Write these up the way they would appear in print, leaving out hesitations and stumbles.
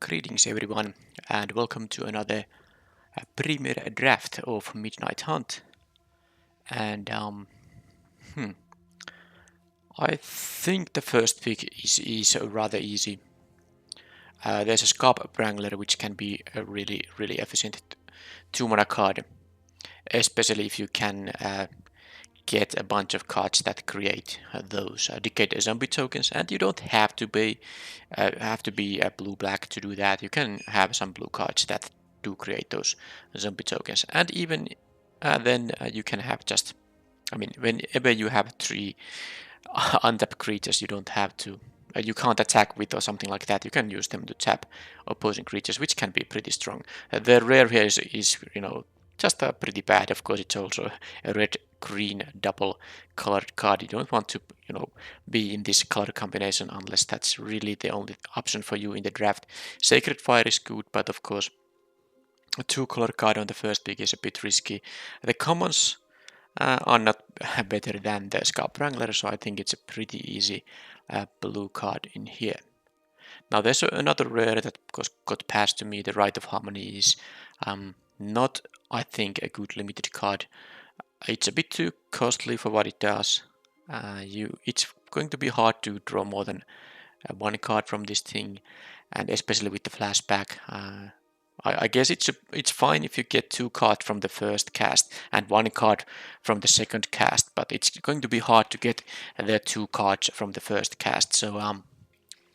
Greetings everyone, and welcome to another premier draft of Midnight Hunt. And I think the first pick is rather easy. There's a Scarp Wrangler which can be a really efficient 2-mana card, especially if you can get a bunch of cards that create those decayed zombie tokens, and you don't have to be a blue-black to do that. You can have some blue cards that do create those zombie tokens, and even then you can have just, whenever you have 3 untapped creatures, you don't have to. You can't attack with or something like that. You can use them to tap opposing creatures, which can be pretty strong. The rare here is just pretty bad. Of course, it's also a red-green double colored card. You don't want to be in this color combination unless that's really the only option for you in the draft. Sacred Fire is good, but of course, a 2-color card on the first pick is a bit risky. The commons are not better than the Scarp Wrangler, so I think it's a pretty easy blue card in here. Now there's another rare that got passed to me. The Rite of Harmony is not, I think, a good limited card. It's a bit too costly for what it does. It's going to be hard to draw more than 1 card from this thing, and especially with the flashback. I guess it's fine if you get 2 cards from the first cast and 1 card from the second cast, but it's going to be hard to get the 2 cards from the first cast, so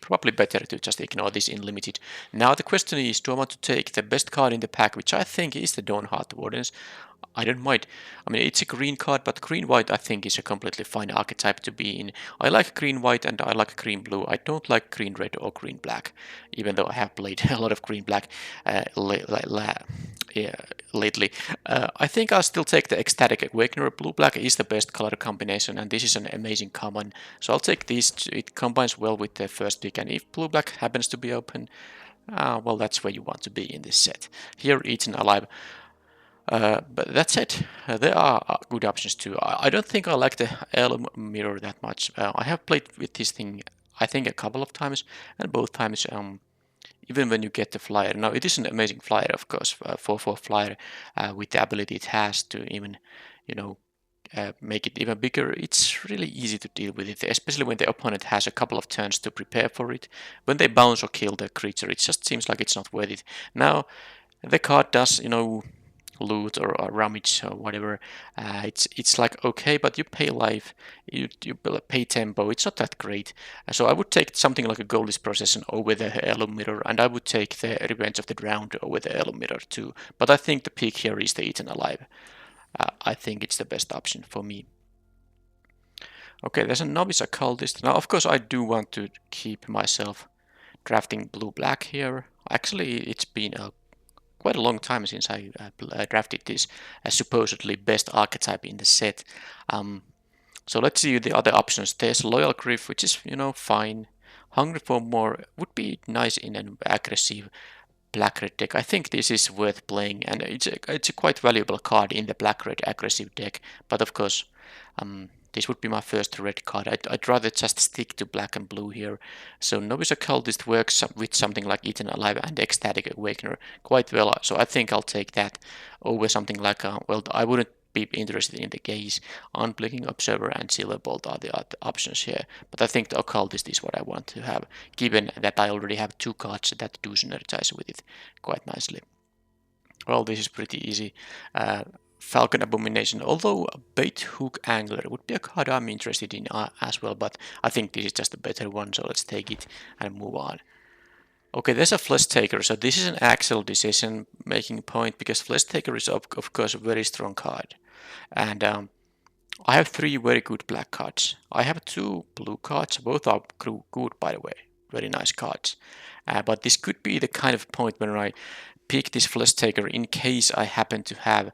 probably better to just ignore this in limited. Now the question is, do I want to take the best card in the pack, which I think is the Dawnheart Wardens? I don't mind. I mean, it's a green card, but green-white I think is a completely fine archetype to be in. I like green-white and I like green-blue. I don't like green-red or green-black, even though I have played a lot of green-black lately. I think I'll still take the Ecstatic Awakener. Blue-black is the best color combination, and this is an amazing common. So I'll take this. It combines well with the first pick, and if blue-black happens to be open, well, that's where you want to be in this set. Here, Eaten Alive. But that's it. There are good options too. I don't think I like the Heirloom Mirror that much. I have played with this thing, I think, a couple of times, and both times, even when you get the flyer. Now, it is an amazing flyer, of course, 4/4 flyer, with the ability it has to even, make it even bigger. It's really easy to deal with it, especially when the opponent has a couple of turns to prepare for it. When they bounce or kill the creature, it just seems like it's not worth it. Now, the card does, loot or rummage or whatever. It's like okay, but you pay life, you pay tempo. It's not that great. So I would take something like a Goldless Procession over the Heirloom Mirror, and I would take the Revenge of the Drowned over the Heirloom Mirror too. But I think the pick here is the Eaten Alive. I think it's the best option for me. Okay, there's a Novice Occultist. Now, of course, I do want to keep myself drafting blue-black here. Actually, it's been quite a long time since I drafted this supposedly best archetype in the set. So let's see the other options. There's Loyal Griff, which is, fine. Hungry for More would be nice in an aggressive black-red deck. I think this is worth playing, and it's a quite valuable card in the black-red aggressive deck. But of course, this would be my first red card. I'd rather just stick to black and blue here. So Novice Occultist works with something like Eaten Alive and Ecstatic Awakener quite well. So I think I'll take that over something like, well, I wouldn't be interested in the Gaze. Unblinking Observer and Silverbolt are the other options here. But I think the Occultist is what I want to have, given that I already have 2 cards that do synergize with it quite nicely. Well, this is pretty easy. Falcon Abomination, although Bait Hook Angler would be a card I'm interested in as well, but I think this is just a better one, so let's take it and move on. Okay, there's a Flesh Taker, so this is an actual decision making point, because Flesh Taker is of course a very strong card. And I have 3 very good black cards. I have 2 blue cards, both are good by the way, very nice cards. But this could be the kind of point when I pick this Flesh Taker in case I happen to have,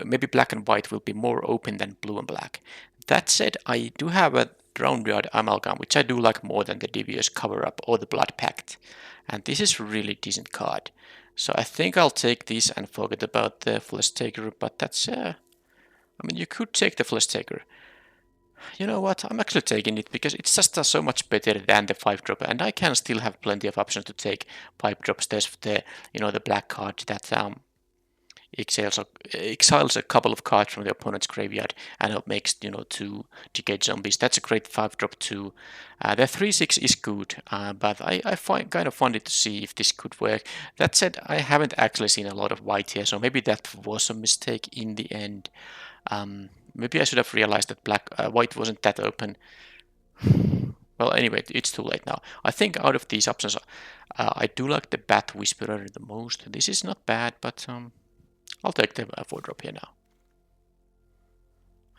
maybe black and white will be more open than blue and black. That said, I do have a Drowned Amalgam, which I do like more than the Devious Cover-Up or the Blood Pact. And this is a really decent card. So I think I'll take this and forget about the Flesh Taker, but that's, you could take the Flesh Taker. You know what? I'm actually taking it because it's just so much better than the 5-drop, and I can still have plenty of options to take 5-drops. There's the the black card that exiles a couple of cards from the opponent's graveyard and it makes two decayed zombies. That's a great 5-drop too. The 3/6 is good, but I kind of wanted to see if this could work. That said, I haven't actually seen a lot of white here, so maybe that was a mistake in the end. Maybe I should have realized that white wasn't that open. Well, anyway, it's too late now. I think out of these options, I do like the Bat Whisperer the most. This is not bad, but I'll take the 4-drop here now.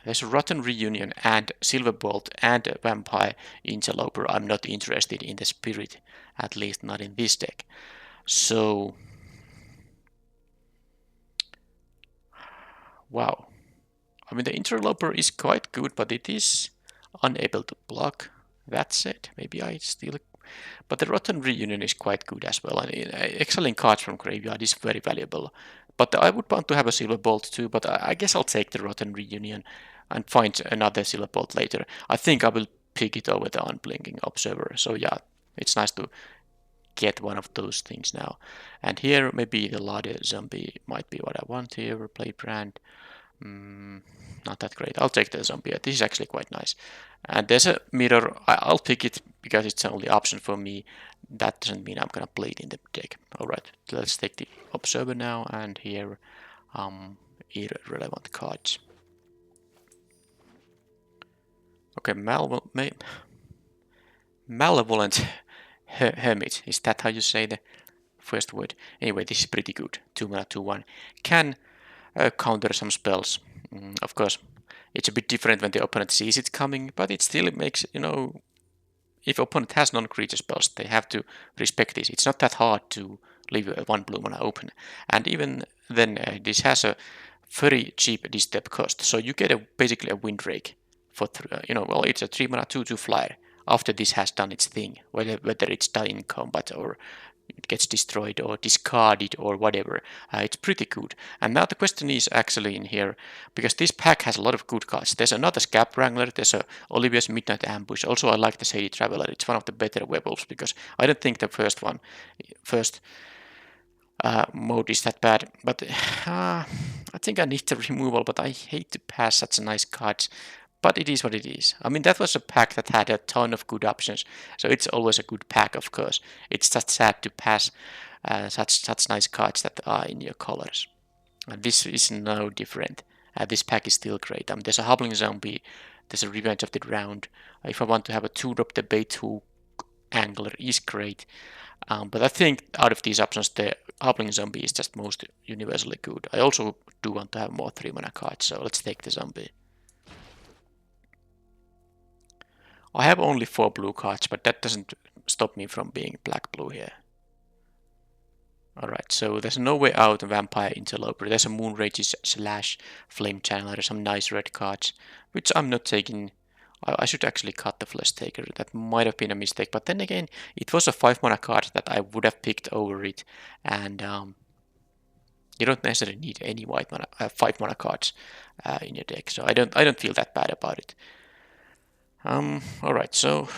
There's a Rotten Reunion and Silver Bolt and a Vampire Interloper. I'm not interested in the Spirit, at least not in this deck. So, wow. I mean, the Interloper is quite good, but it is unable to block. That's it. Maybe I still... But the Rotten Reunion is quite good as well. And exiling cards from graveyard is very valuable. But I would want to have a Silver Bolt too, but I guess I'll take the Rotten Reunion and find another Silver Bolt later. I think I will pick it over the Unblinking Observer. So yeah, it's nice to get one of those things now. And here maybe the Lade Zombie might be what I want here. Play brand. Not that great. I'll take the zombie. This is actually quite nice. And there's a mirror. I'll pick it because it's the only option for me. That doesn't mean I'm gonna play it in the deck. Alright, let's take the observer now and here irrelevant cards. Okay, malevolent hermit. Is that how you say the first word? Anyway, this is pretty good. 2 mana, 2/1. Can counter some spells. Of course, it's a bit different when the opponent sees it coming, but it still makes, if opponent has non-creature spells, they have to respect this. It's not that hard to leave a 1 blue mana open. And even then, this has a very cheap disturb cost. So you get basically a Windrake for, well, it's a 3 mana 2/2 flyer after this has done its thing, whether it's done in combat or it gets destroyed or discarded or whatever. It's pretty good. And now the question is actually in here, because this pack has a lot of good cards. There's another Scab Wrangler, there's a Olivia's Midnight Ambush. Also, I like the Shady Traveler. It's one of the better werewolves because I don't think the first mode is that bad. But I think I need the removal, but I hate to pass such nice cards. But it is what it is. I mean, that was a pack that had a ton of good options, so it's always a good pack, of course. It's just sad to pass such nice cards that are in your colors. And this is no different. This pack is still great. There's a Hobbling Zombie, there's a Revenge of the Drowned. If I want to have a 2-drop, the Bait Hook Angler is great. But I think out of these options, the Hobbling Zombie is just most universally good. I also do want to have more 3-mana cards, so let's take the Zombie. I have only 4 blue cards, but that doesn't stop me from being black-blue here. Alright, so there's No Way Out, Vampire Interloper, there's a Moonrage's / Flame Channeler, some nice red cards, which I'm not taking. I should actually cut the Flesh Taker, that might have been a mistake, but then again, it was a 5-mana card that I would have picked over it, and you don't necessarily need any 5-mana cards in your deck, so I don't feel that bad about it. Alright, so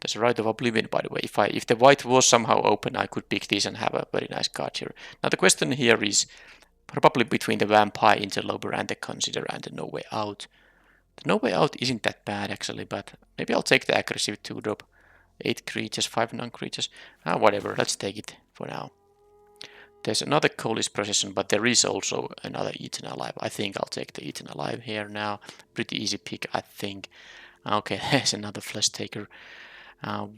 there's a Rite of Oblivion, by the way. If the white was somehow open, I could pick this and have a very nice card here. Now the question here is probably between the Vampire Interloper and the Consider and the No Way Out. The No Way Out isn't that bad actually, but maybe I'll take the aggressive 2-drop. 8 creatures, 5 non-creatures. Whatever, let's take it for now. There's another Coalish Procession, but there is also another Eaten Alive. I think I'll take the Eaten Alive here now. Pretty easy pick, I think. Okay, there's another Flesh Taker.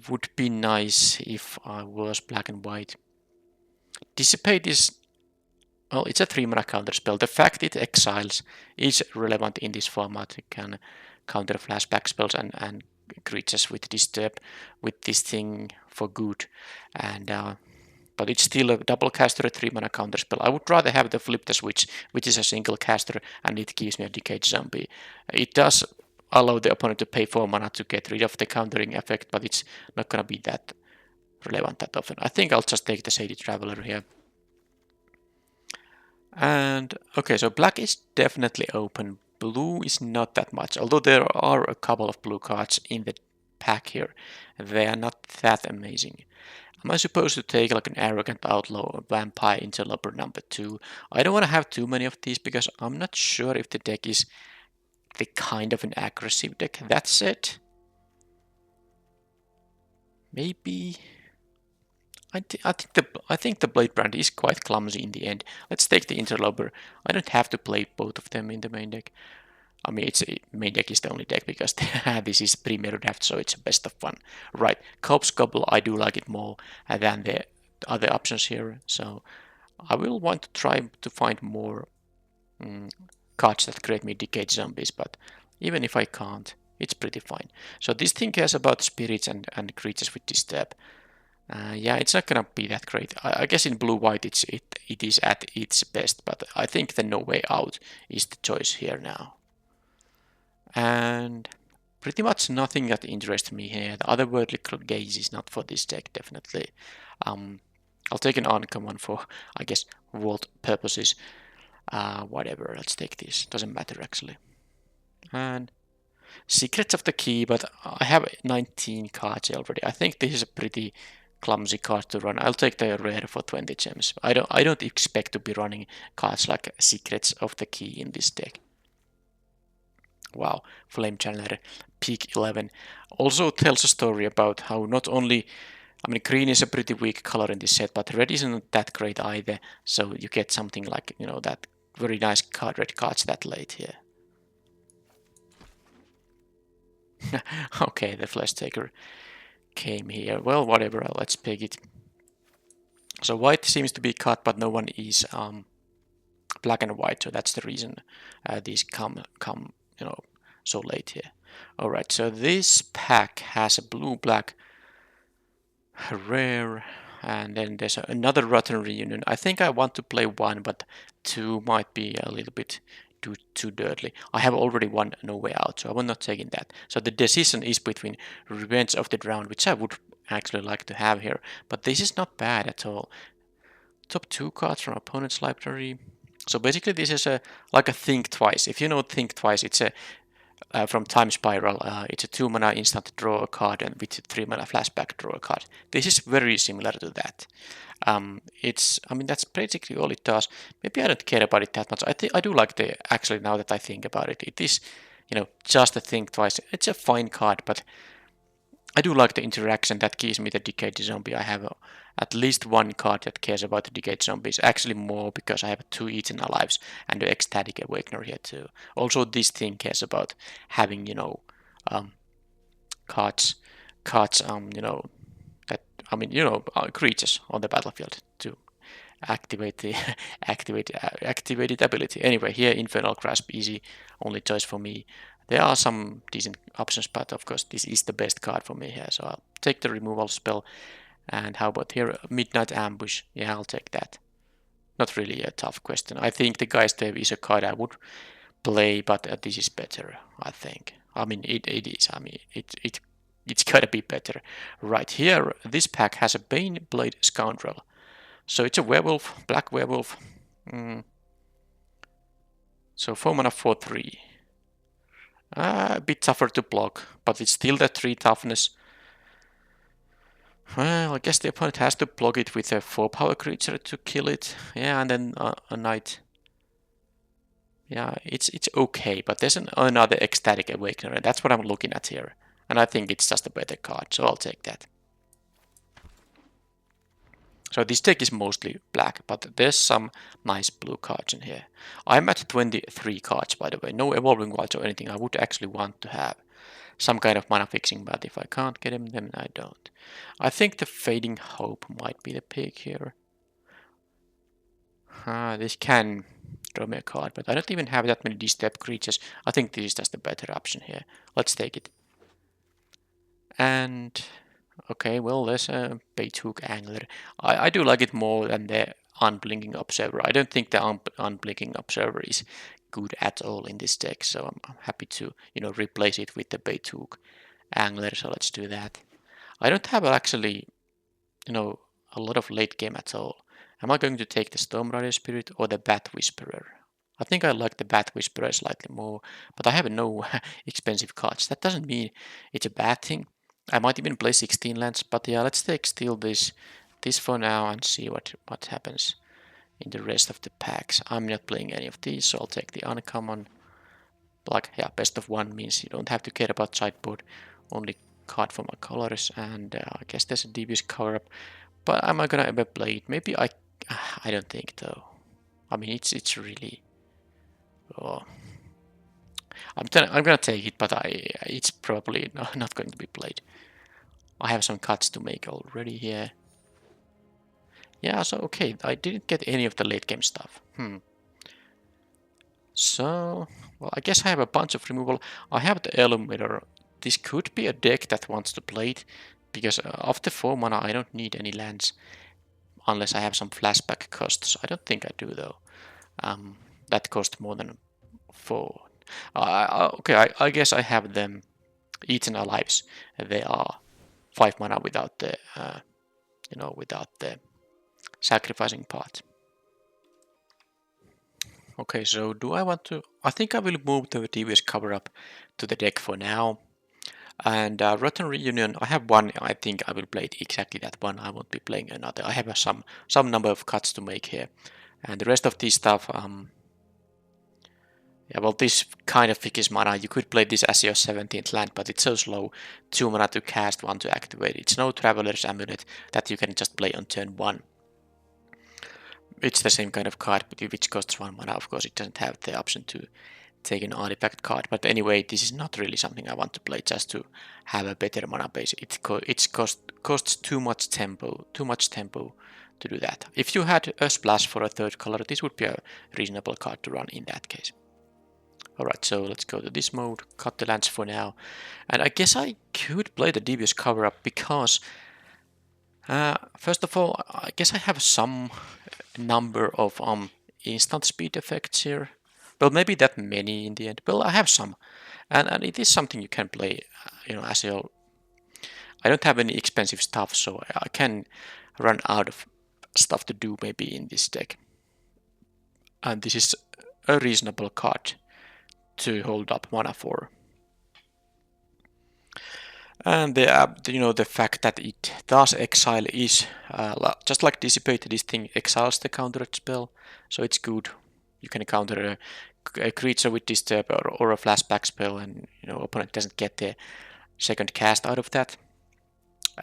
Would be nice if I was black and white. Dissipate is... well, it's a 3-mana counter spell. The fact it exiles is relevant in this format. It can counter flashback spells and creatures with Disturb with this thing for good. And but it's still a double caster, a 3-mana counter spell. I would rather have the Flip the Switch, which is a single caster, and it gives me a Decayed Zombie. It does allow the opponent to pay 4 mana to get rid of the countering effect, but it's not gonna be that relevant that often. I think I'll just take the Shady Traveler here. And okay, so black is definitely open, blue is not that much, although there are a couple of blue cards in the pack here. They are not that amazing. Am I supposed to take like an arrogant outlaw or vampire interloper number 2? I don't want to have too many of these because I'm not sure if the deck is the kind of an aggressive deck. That said, maybe I think the Blade Brand is quite clumsy in the end. Let's take the interloper. I don't have to play both of them in the main deck. I mean, main deck is the only deck because this is Premier Draft, so it's a best of one. Right, Corpse Gobble, I do like it more than the other options here, so I will want to try to find more cards that create me Decayed Zombies, but even if I can't, it's pretty fine. So this thing cares about spirits and creatures with Disturb. Yeah, it's not gonna be that great. I guess in blue-white it is at its best, but I think the No Way Out is the choice here now. And pretty much nothing that interests me here. The Otherworldly Gaze is not for this deck, definitely. I'll take an uncommon for, I guess, vault purposes. Whatever, let's take this. Doesn't matter, actually. And Secrets of the Key, but I have 19 cards already. I think this is a pretty clumsy card to run. I'll take the rare for 20 gems. I don't expect to be running cards like Secrets of the Key in this deck. Wow, Flame Channeler, peak 11. Also tells a story about how not only, I mean, green is a pretty weak color in this set, but red isn't that great either. So you get something like, you know, that very nice card, red cards that late here. Okay, the Flesh Taker came here. Well, whatever, let's pick it. So white seems to be cut, but no one is black and white, so that's the reason these come you know, so late here. Alright, so this pack has a blue-black rare, and then there's another Rotten Reunion. I think I want to play one, but two might be a little bit too dirty. I have already one No Way Out, so I'm not taking that. So the decision is between Revenge of the Drowned, which I would actually like to have here, but this is not bad at all. Top 2 cards from opponent's library. So basically this is like a Think Twice. If you know Think Twice, it's a from Time Spiral. It's a 2-mana instant draw a card, and with 3-mana flashback draw a card. This is very similar to that. I mean, that's basically all it does. Maybe I don't care about it that much. I do like actually, now that I think about it, it is, you know, just a Think Twice. It's a fine card, but I do like the interaction that gives me the Decayed Zombie. I have at least one card that cares about the Decayed Zombies. Actually more, because I have 2 Eternal Lives and the Ecstatic Awakener here too. Also this thing cares about having, you know, cards, you know, that, I mean, you know, creatures on the battlefield to activate the activated ability. Anyway, here Infernal Grasp, easy, only choice for me. There are some decent options, but of course this is the best card for me here, so I'll take the removal spell. And how about here, Midnight Ambush? Yeah, I'll take that. Not really a tough question. I think the Guy's Stave is a card I would play, but this is better, I think. I mean, it is. I mean, it's gotta be better. Right here, this pack has a Bane Blade Scoundrel. So it's a werewolf, black werewolf. So 4 mana 4/3. A bit tougher to block, but it's still the 3 toughness. Well, I guess the opponent has to block it with a 4-power creature to kill it. Yeah, and then a knight. Yeah, it's okay, but there's another Ecstatic Awakener, and that's what I'm looking at here. And I think it's just a better card, so I'll take that. So this deck is mostly black, but there's some nice blue cards in here. I'm at 23 cards, by the way. No Evolving Wilds or anything I would actually want to have. Some kind of mana fixing, but if I can't get them, then I don't. I think the Fading Hope might be the pick here. This can draw me a card, but I don't even have that many D-step creatures. I think this is just a better option here. Let's take it. And okay, well, there's a Bait-Hook Angler. I do like it more than the Unblinking Observer. I don't think the Unblinking Observer is good at all in this deck, so I'm happy to, you know, replace it with the Bait-Hook Angler, so let's do that. I don't have actually, you know, a lot of late game at all. Am I going to take the Storm Rider Spirit or the Bat Whisperer? I think I like the Bat Whisperer slightly more, but I have no expensive cards. That doesn't mean it's a bad thing. I might even play 16 lands, but yeah, let's take still this for now and see what happens in the rest of the packs. I'm not playing any of these, so I'll take the uncommon. Like, yeah, best of one means you don't have to care about sideboard. Only card for my colors, and I guess there's a devious cover up. But am I gonna ever play it? Maybe I don't think though. I mean, it's really. Oh, I'm gonna take it, but it's probably not going to be played. I have some cuts to make already here. Yeah, so okay, I didn't get any of the late game stuff. So, well, I guess I have a bunch of removal. I have the Elevator. This could be a deck that wants to play it, because after 4 mana I don't need any lands, unless I have some flashback costs. I don't think I do though. That cost more than 4. Okay, I guess I have them Eaten Alives. They are 5 mana without the, without the sacrificing part. Okay, so do I want to... I think I will move the devious cover up to the deck for now. And Rotten Reunion, I have one. I think I will play it exactly that one. I won't be playing another. I have some number of cuts to make here. And the rest of this stuff... yeah, well, this kind of fixes mana. You could play this as your 17th land, but it's so slow. 2 mana to cast, 1 to activate. It's no Traveler's Amulet that you can just play on turn 1. It's the same kind of card, but which costs 1 mana. Of course, it doesn't have the option to take an artifact card. But anyway, this is not really something I want to play just to have a better mana base. It costs too much tempo to do that. If you had a splash for a 3rd color, this would be a reasonable card to run in that case. Alright, so let's go to this mode, cut the lands for now. And I guess I could play the devious cover up because, first of all, I guess I have some number of instant speed effects here. Well, maybe that many in the end. Well, I have some. And it is something you can play, as your... I don't have any expensive stuff, so I can run out of stuff to do maybe in this deck. And this is a reasonable card to hold up mana for. And the fact that it does exile is just like Dissipate. This thing exiles the countered spell, so it's good. You can counter a creature with Disturb or a flashback spell, and opponent doesn't get the second cast out of that.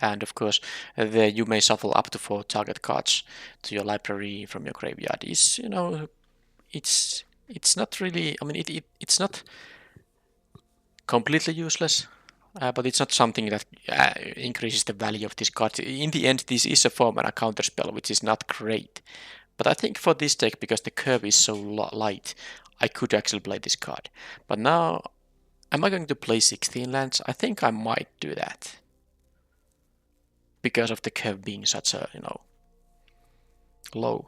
And of course, you may shuffle up to 4 target cards to your library from your graveyard. It's not really. I mean, it's not completely useless. But it's not something that increases the value of this card. In the end, this is a 4 mana counterspell, which is not great. But I think for this deck, because the curve is so light, I could actually play this card. But now, am I going to play 16 lands? I think I might do that. Because of the curve being such a, low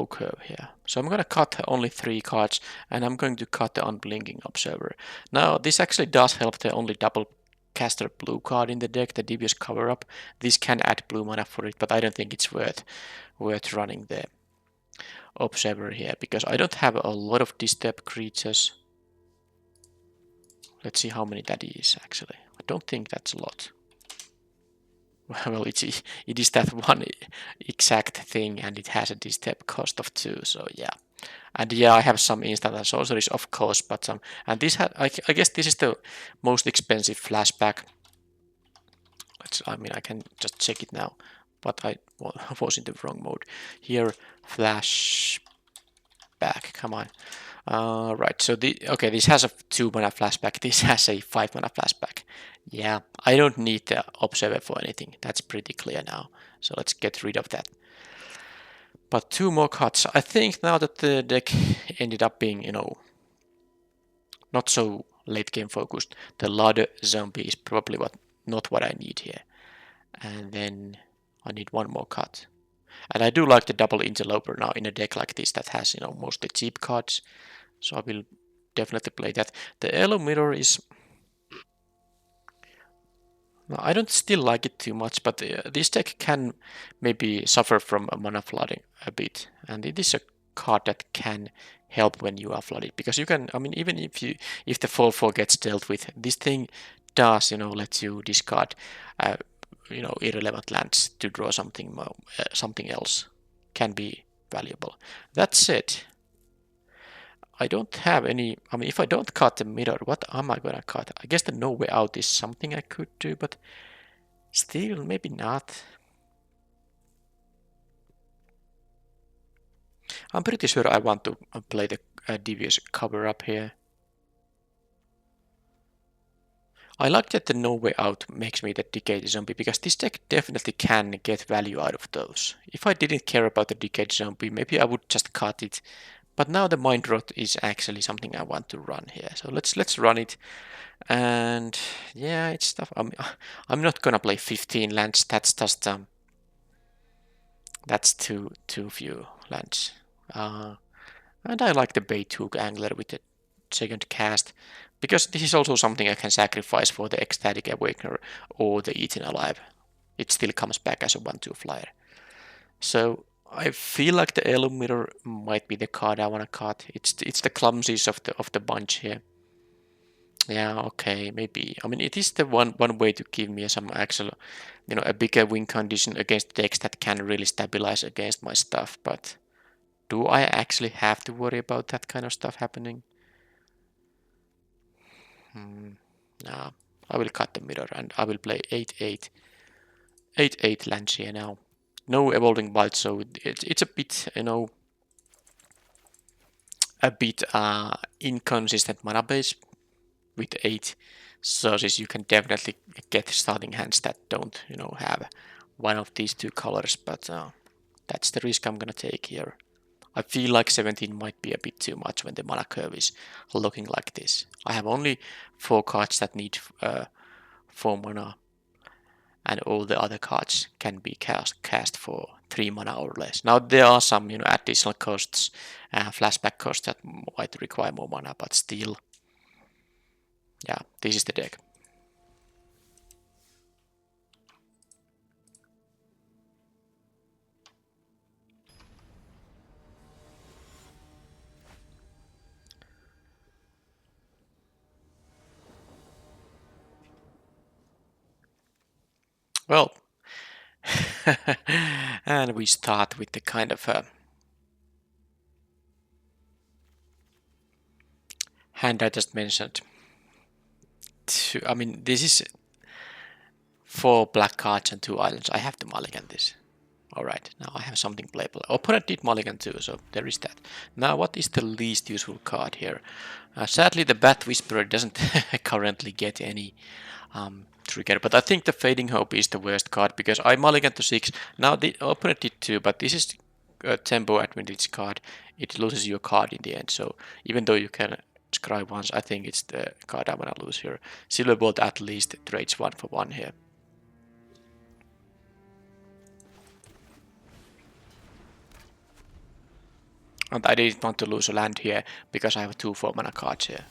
curve here. So I'm going to cut only 3 cards, and I'm going to cut the Unblinking Observer. Now, this actually does help the only double caster blue card in the deck, the Devious Cover Up. This can add blue mana for it, but I don't think it's worth running the Observer here, because I don't have a lot of Disturb creatures. Let's see how many that is, actually. I don't think that's a lot. Well, it is that one exact thing, and it has a Disturb cost of 2, so yeah. And yeah, I have some instant and sorceries, of course, but some. And this I guess this is the most expensive flashback. I can just check it now, but I was in the wrong mode. Here, flashback. Come on. Right. So this has a 2 mana flashback. This has a 5 mana flashback. Yeah, I don't need the observer for anything. That's pretty clear now. So let's get rid of that. But 2 more cards. I think now that the deck ended up being, not so late game focused, the Ladder Zombie is probably not what I need here. And then I need 1 more card. And I do like the Double Interloper now in a deck like this that has, mostly cheap cards. So I will definitely play that. The Elo Mirror is... I don't still like it too much, but this deck can maybe suffer from mana flooding a bit. And it is a card that can help when you are flooded, because you can, I mean, even if the 4/4 gets dealt with, this thing does, let you discard irrelevant lands to draw something more, something else can be valuable. That said, I don't have any, I mean, if I don't cut the mirror, what am I gonna cut? I guess the no way out is something I could do, but still, maybe not. I'm pretty sure I want to play the devious cover up here. I like that the no way out makes me the decayed zombie, because this deck definitely can get value out of those. If I didn't care about the decayed zombie, maybe I would just cut it. But now the mind rot is actually something I want to run here. So let's run it. And yeah, it's tough. I'm not gonna play 15 lands. That's just that's too few lands. And I like the bait hook angler with the second cast, because this is also something I can sacrifice for the ecstatic awakener or the eaten alive. It still comes back as a 1/2 flyer. So I feel like the Heirloom Mirror might be the card I want to cut. It's the clumsiest of the bunch here. Yeah, okay, maybe. I mean, it is the one way to give me some actual, a bigger win condition against decks that can really stabilize against my stuff. But do I actually have to worry about that kind of stuff happening? No, I will cut the mirror and I will play 8/8. 8/8 lands here now. No evolving bite, so it's a bit, a bit inconsistent mana base with 8 sources. You can definitely get starting hands that don't, have one of these two colors, but that's the risk I'm gonna take here. I feel like 17 might be a bit too much when the mana curve is looking like this. I have only 4 cards that need 4 mana, and all the other cards can be cast for 3 mana or less. Now there are some, additional costs, flashback costs that might require more mana, but still, yeah, this is the deck. Well, and we start with the kind of hand I just mentioned. I mean, this is 4 black cards and 2 islands. I have to mulligan this. Alright, now I have something playable. Opponent did mulligan too, so there is that. Now, what is the least useful card here? Sadly, the Bat Whisperer doesn't currently get any trigger, but I think the Fading Hope is the worst card, because I mulligan to 6. Now, the opponent did too, but this is a tempo advantage card. It loses your card in the end, so even though you can scry once, I think it's the card I want to lose here. Silverbolt at least trades 1 for 1 here. And I didn't want to lose a land here, because I have 2 4 mana cards here.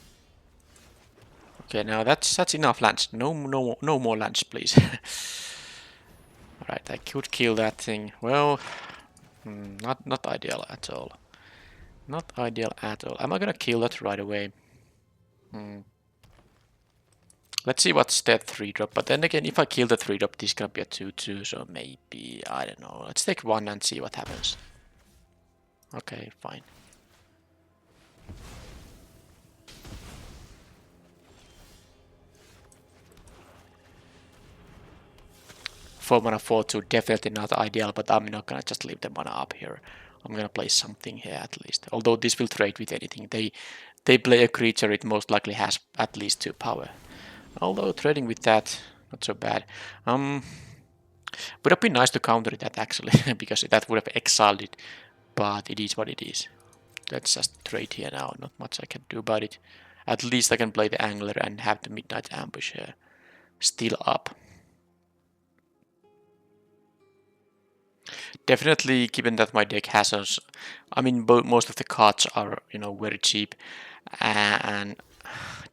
Okay, now that's enough lands. No more lands, please. Alright, I could kill that thing. Well, not ideal at all. Not ideal at all. Am I gonna kill that right away? Let's see what's that 3-drop. But then again, if I kill the 3-drop, this is gonna be a 2/2, so maybe, I don't know. Let's take 1 and see what happens. Okay, fine. Four mana 4/2, definitely not ideal, but I'm not gonna just leave the mana up here. I'm gonna play something here at least. Although this will trade with anything. They play a creature, it most likely has at least 2 power. Although trading with that, not so bad. Would have been nice to counter that actually, because that would have exiled it, but it is what it is. Let's just trade here now, not much I can do about it. At least I can play the Angler and have the Midnight Ambush here still up. Definitely, given that my deck has I mean, most of the cards are, very cheap, and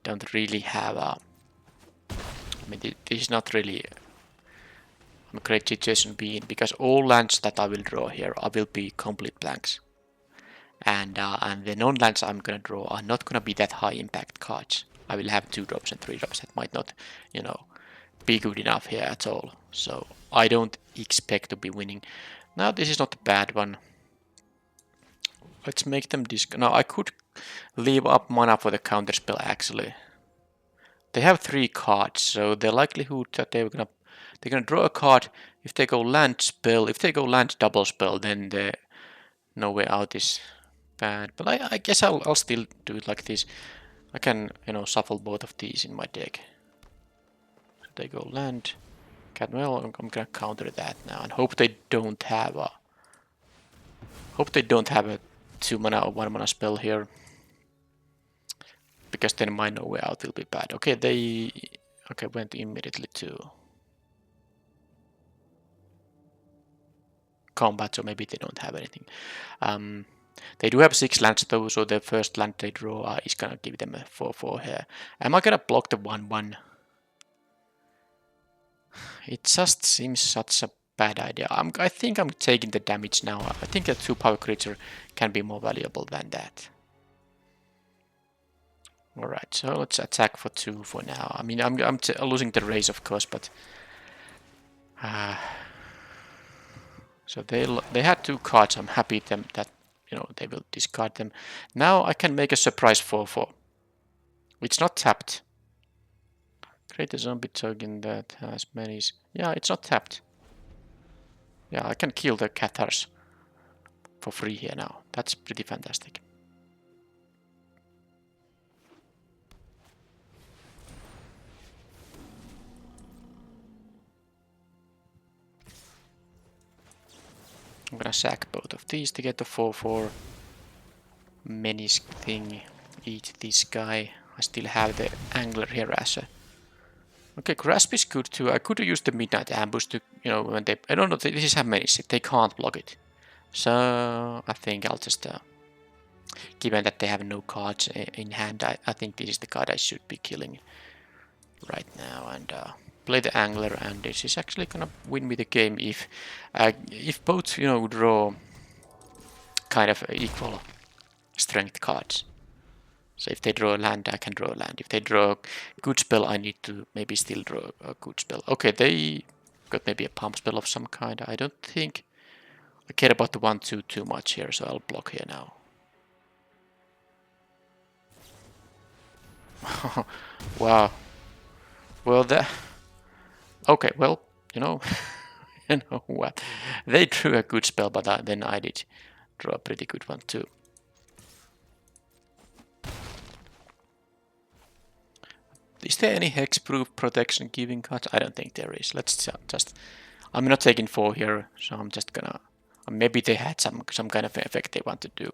don't really have I mean, this is not really a great situation to be in, because all lands that I will draw here will be complete blanks. and the non-lands I'm gonna draw are not gonna be that high impact cards. I will have 2 drops and 3 drops that might not, you know, be good enough here at all. So I don't expect to be winning. Now this is not a bad one. Let's make them now I could leave up mana for the counterspell actually. They have 3 cards, so the likelihood that they're gonna draw a card if they go land spell. If they go land double spell, then the no way out is bad. But I guess I'll still do it like this. I can, you know, shuffle both of these in my deck. So they go land. Well, I'm gonna counter that now and hope they don't have a 2 mana or 1 mana spell here. Because then my no way out will be bad. Okay, they went immediately to combat, so maybe they don't have anything. They do have 6 lands though, so the first land they draw is gonna give them a 4/4 here. Am I gonna block the 1/1? It just seems such a bad idea. I think I'm taking the damage now. I think a 2 power creature can be more valuable than that. Alright, so let's attack for 2 for now. I mean, I'm losing the race, of course, but so they had 2 cards. I'm happy that you know they will discard them. Now I can make a surprise 4/4. It's not tapped. Create a zombie token that has many. Yeah, it's not tapped. Yeah, I can kill the Cathars for free here now. That's pretty fantastic. I'm gonna sack both of these to get the 4/4 menace thing. Eat this guy. I still have the angler here as a. Okay, grasp is good too. I could use the midnight ambush to, you know, when they. I don't know. This is a menace. They can't block it. So I think I'll just. Given that they have no cards in hand, I think this is the card I should be killing right now and play the angler. And this is actually gonna win me the game if both, you know, draw kind of equal strength cards. So if they draw a land, I can draw a land. If they draw a good spell, I need to maybe still draw a good spell. Okay, they got maybe a pump spell of some kind. I don't think I care about the 1/2 too much here, so I'll block here now. Wow. Well, okay, well, you know, you know what? They drew a good spell, but then I did draw a pretty good one too. Is there any hexproof protection giving cards? I don't think there is. Let's just. I'm not taking 4 here, so I'm just gonna. Maybe they had some kind of effect they want to do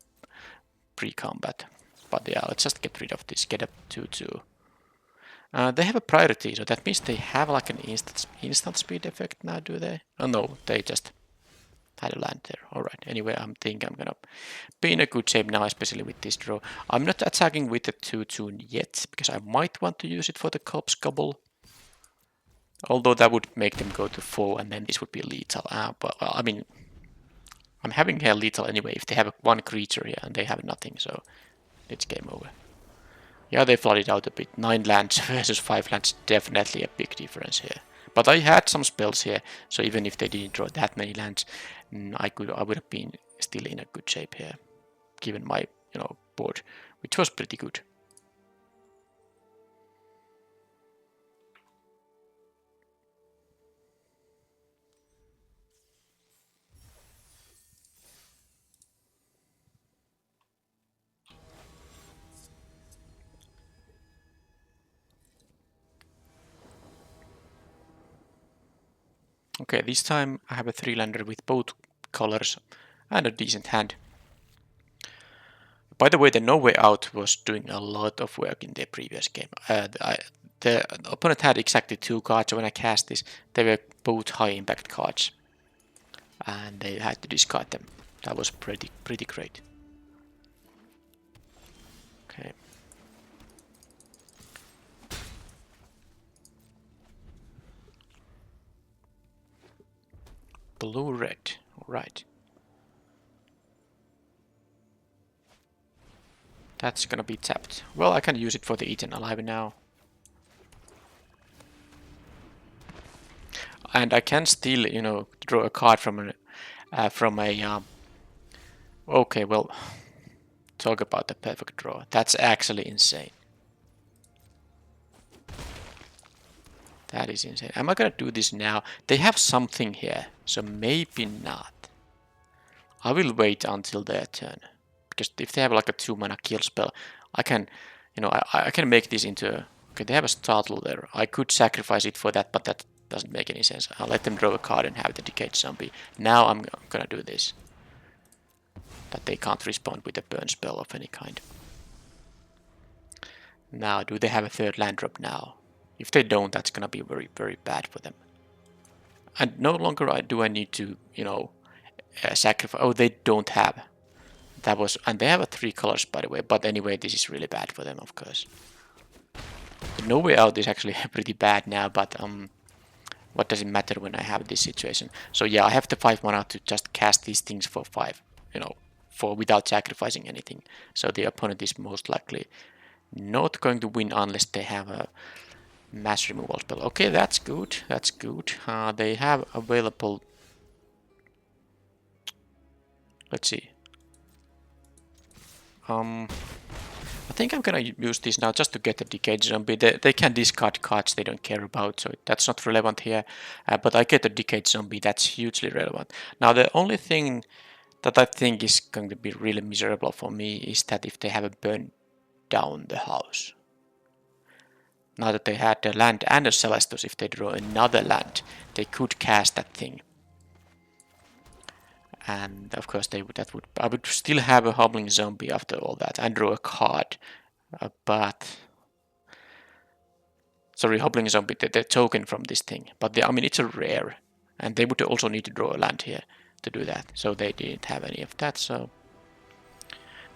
pre-combat, but yeah, let's just get rid of this. Get a 2/2. They have a priority, so that means they have like an instant speed effect now, do they? Oh no, they just had a land there. Alright, anyway, I think I'm gonna be in a good shape now, especially with this draw. I'm not attacking with the 2/2 yet, because I might want to use it for the corpse gobble. Although that would make them go to 4, and then this would be lethal. But well, I mean, I'm having here lethal anyway if they have 1 creature here and they have nothing, so it's game over. Yeah, they flooded out a bit. 9 lands versus 5 lands, definitely a big difference here. But I had some spells here, so even if they didn't draw that many lands, I would have been still in a good shape here, given my, you know, board, which was pretty good. Okay, this time I have a 3-lander with both colors and a decent hand. By the way, the No Way Out was doing a lot of work in the previous game. The opponent had exactly 2 cards, so when I cast this, they were both high impact cards. And they had to discard them. That was pretty great. Okay. Blue red. Alright. That's gonna be tapped. Well, I can use it for the Eaten Alive now. And I can still, you know, draw a card from a okay, well, talk about the perfect draw. That's actually insane. That is insane. Am I gonna do this now? They have something here, so maybe not. I will wait until their turn. Because if they have like a 2-mana kill spell, I can, you know, I can make this into a... Okay, they have a startle there. I could sacrifice it for that, but that doesn't make any sense. I'll let them draw a card and have the Decayed Zombie. Now I'm gonna do this. That they can't respond with a burn spell of any kind. Now, do they have a third land drop now? If they don't, that's gonna be very, very bad for them. And no longer do I need to, you know, sacrifice... Oh, they don't have. That was... And they have a 3 colors, by the way. But anyway, this is really bad for them, of course. The No Way Out is actually pretty bad now, but what does it matter when I have this situation? So yeah, I have the 5 mana to just cast these things for 5, you know, for without sacrificing anything. So the opponent is most likely not going to win unless they have a mass removal spell. Okay, that's good. That's good. They have available... Let's see. I think I'm gonna use this now just to get the Decayed Zombie. They can discard cards they don't care about, so that's not relevant here. But I get the Decayed Zombie, that's hugely relevant. Now the only thing that I think is going to be really miserable for me is that if they have a burn down the house. Now that they had the land and a Celestus, if they draw another land, they could cast that thing. And of course I would still have a Hobbling Zombie after all that and draw a card. But sorry, Hobbling Zombie, the token from this thing. But I mean, it's a rare, and they would also need to draw a land here to do that. So they didn't have any of that. So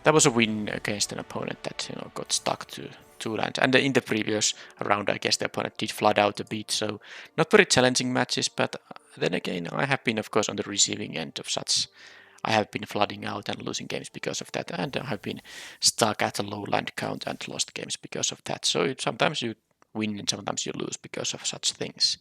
that was a win against an opponent that, you know, got stuck to 2 lands. And in the previous round, I guess the opponent did flood out a bit. So not very challenging matches, but then again, I have been, of course, on the receiving end of such. I have been flooding out and losing games because of that, and I have been stuck at a low land count and lost games because of that. So sometimes you win and sometimes you lose because of such things.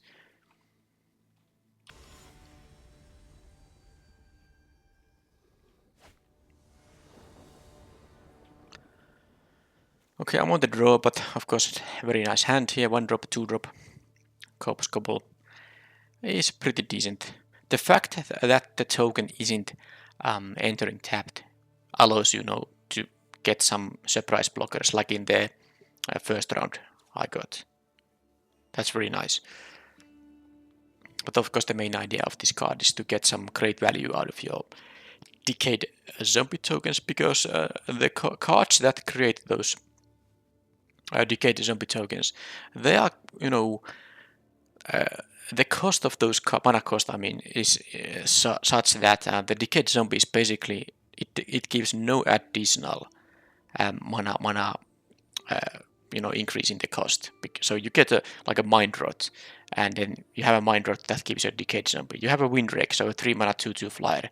Okay, I'm on the draw, but of course, very nice hand here. 1 drop, 2 drop. Corpse Gobble is pretty decent. The fact that the token isn't entering tapped allows you know to get some surprise blockers, like in the first round I got. That's very nice. But of course, the main idea of this card is to get some great value out of your Decayed Zombie tokens, because the cards that create those Decayed Zombie tokens, they are, you know, the cost of those mana cost, I mean, is such that the Decayed Zombie is basically, it gives no additional mana you know, increase in the cost. So you get like a Mind Rot, and then you have a Mind Rot that gives you a Decayed Zombie. You have a Windwreck, so a 3 mana 2/2 flyer.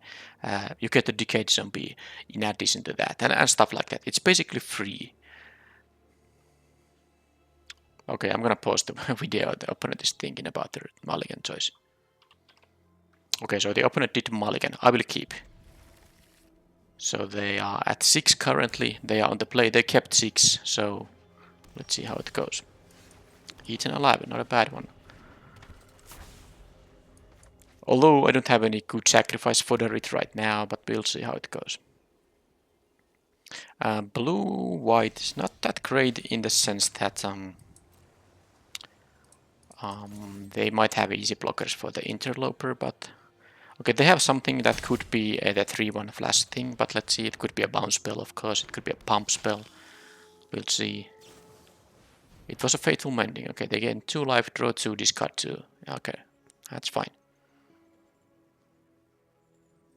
You get a Decayed Zombie in addition to that, and stuff like that. It's basically free. Okay, I'm gonna pause the video. The opponent is thinking about the mulligan choice. Okay, so the opponent did mulligan. I will keep. So they are at 6 currently. They are on the play. They kept 6, so let's see how it goes. Eaten Alive, not a bad one. Although I don't have any good sacrifice fodder it right now, but we'll see how it goes. Blue-white is not that great in the sense that they might have easy blockers for the Interloper, but... Okay, they have something that could be the 3/1 flash thing, but let's see, it could be a bounce spell, of course, it could be a pump spell. We'll see. It was a Fatal Mending. Okay, they gain 2 life, draw 2, discard 2. Okay, that's fine.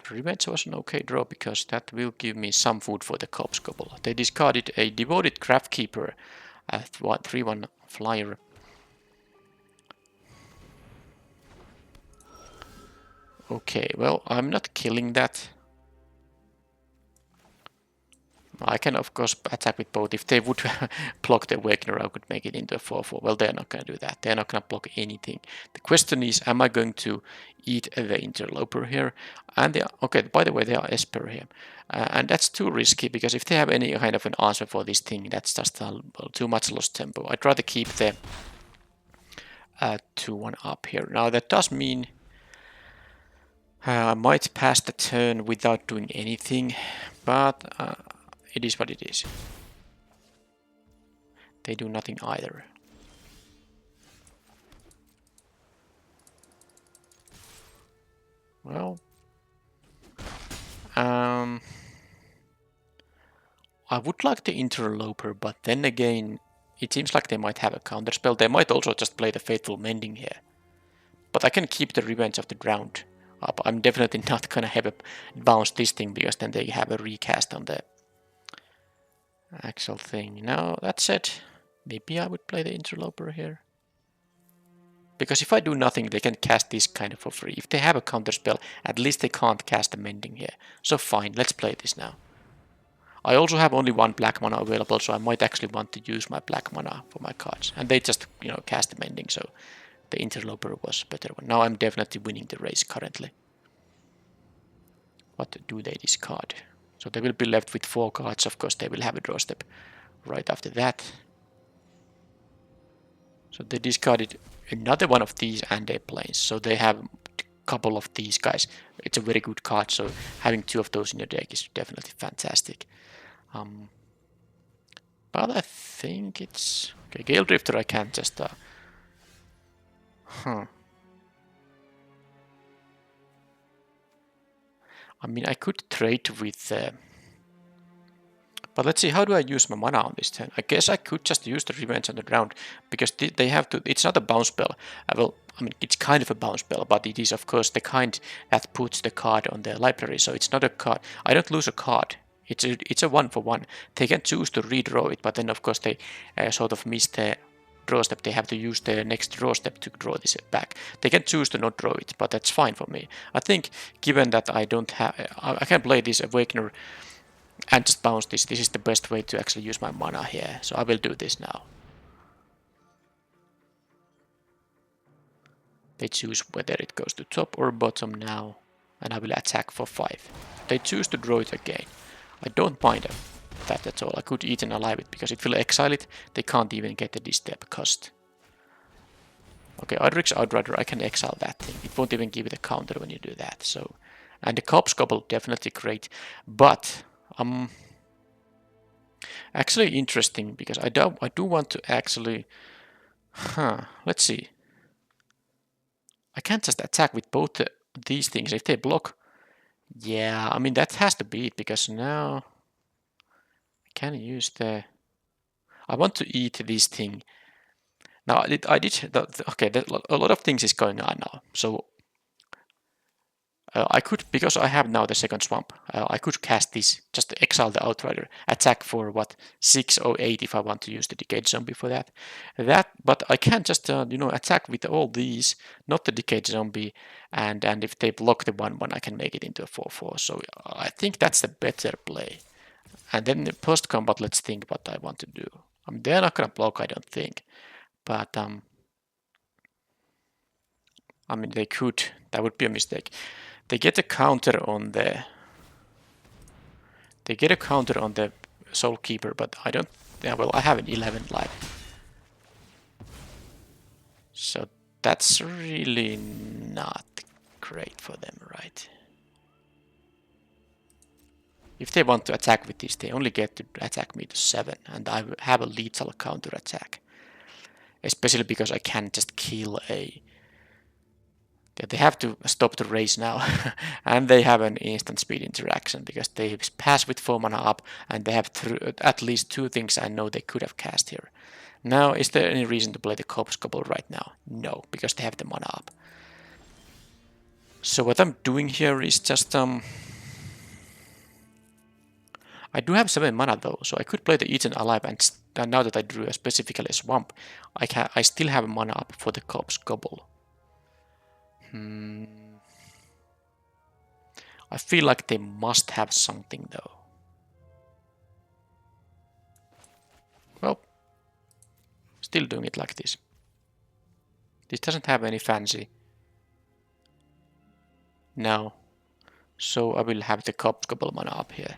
Revenge was an okay draw because that will give me some food for the Corpse Gobble. They discarded a Devoted Craftkeeper at 3/1 flyer. Okay, well, I'm not killing that. I can of course attack with both. If they would block the Awakener, I could make it into a 4/4. Well, they're not going to do that. They're not going to block anything. The question is, am I going to eat the Interloper here? And they are, okay, by the way, they are Esper here. And that's too risky, because if they have any kind of an answer for this thing, that's just too much lost tempo. I'd rather keep the 2-1 up here. Now that does mean I might pass the turn without doing anything, but it is what it is. They do nothing either. Well, I would like the Interloper, but then again, it seems like they might have a counterspell. They might also just play the Fateful Mending here. But I can keep the Revenge of the Drowned up. I'm definitely not gonna have a bounce this thing, because then they have a recast on the actual thing. Now, that said, maybe I would play the Interloper here. Because if I do nothing, they can cast this kind of for free. If they have a counterspell, at least they can't cast the Mending here. So fine, let's play this now. I also have only 1 black mana available, so I might actually want to use my black mana for my cards. And they just, cast the Mending, so the Interloper was a better one. Now I'm definitely winning the race currently. What do they discard? So they will be left with 4 cards. Of course, they will have a draw step right after that. So they discarded another one of these and their planes. So they have a couple of these guys. It's a very good card, so having 2 of those in your deck is definitely fantastic. But I think it's... Okay, Gale Drifter I can't just... I mean, I could trade with... But let's see, how do I use my mana on this turn? I guess I could just use the Revenge on the Ground, because they have to... It's not a bounce spell. Well, I mean, it's kind of a bounce spell, but it is, of course, the kind that puts the card on the library. So it's not a card. I don't lose a card. It's a 1-for-1. They can choose to redraw it, but then, of course, they sort of miss the draw step. They have to use the next draw step to draw this back. They can choose to not draw it, but that's fine for me. I think, given that I don't have... I can play this Awakener and just bounce this. This is the best way to actually use my mana here. So I will do this now. They choose whether it goes to top or bottom now. And I will attack for 5. They choose to draw it again. I don't mind that at all. I could eat and alive it, because it will exile it. They can't even get the disturb cost. Okay, Idric's Outrider, I can exile that thing. It won't even give it a counter when you do that. So, and the Corpse Gobble, definitely great. But actually interesting, because I do want to actually... let's see. I can't just attack with both these things. If they block... Yeah, I mean, that has to be it, because now... I can use the... I want to eat this thing. Now, I did... Okay, a lot of things is going on now. So, I could, because I have now the second swamp, I could cast this, just exile the Outrider, attack for what, 6 or 8 if I want to use the Decayed Zombie for that. But I can just, attack with all these, not the Decayed Zombie, and if they block the 1/1, I can make it into a 4/4. So I think that's the better play. And then post combat, let's think what I want to do. I mean, they're not gonna block, I don't think, but I mean, they could. That would be a mistake. They get a counter on the... They get a counter on the Soul Keeper, but I don't... Yeah, well, I have an 11 life. So that's really not great for them, right? If they want to attack with this, they only get to attack me to 7, and I have a lethal counter attack. Especially because I can just kill a... They have to stop the race now, and they have an instant speed interaction, because they pass with 4 mana up, and they have at least 2 things I know they could have cast here. Now, is there any reason to play the Corpse Gobble right now? No, because they have the mana up. So what I'm doing here is just... I do have 7 mana though, so I could play the Eaten Alive, and now that I drew specifically a Swamp, I still have mana up for the Corpse Gobble. I feel like they must have something though. Still doing it like this. This doesn't have any fancy. No. So I will have the couple mana up here.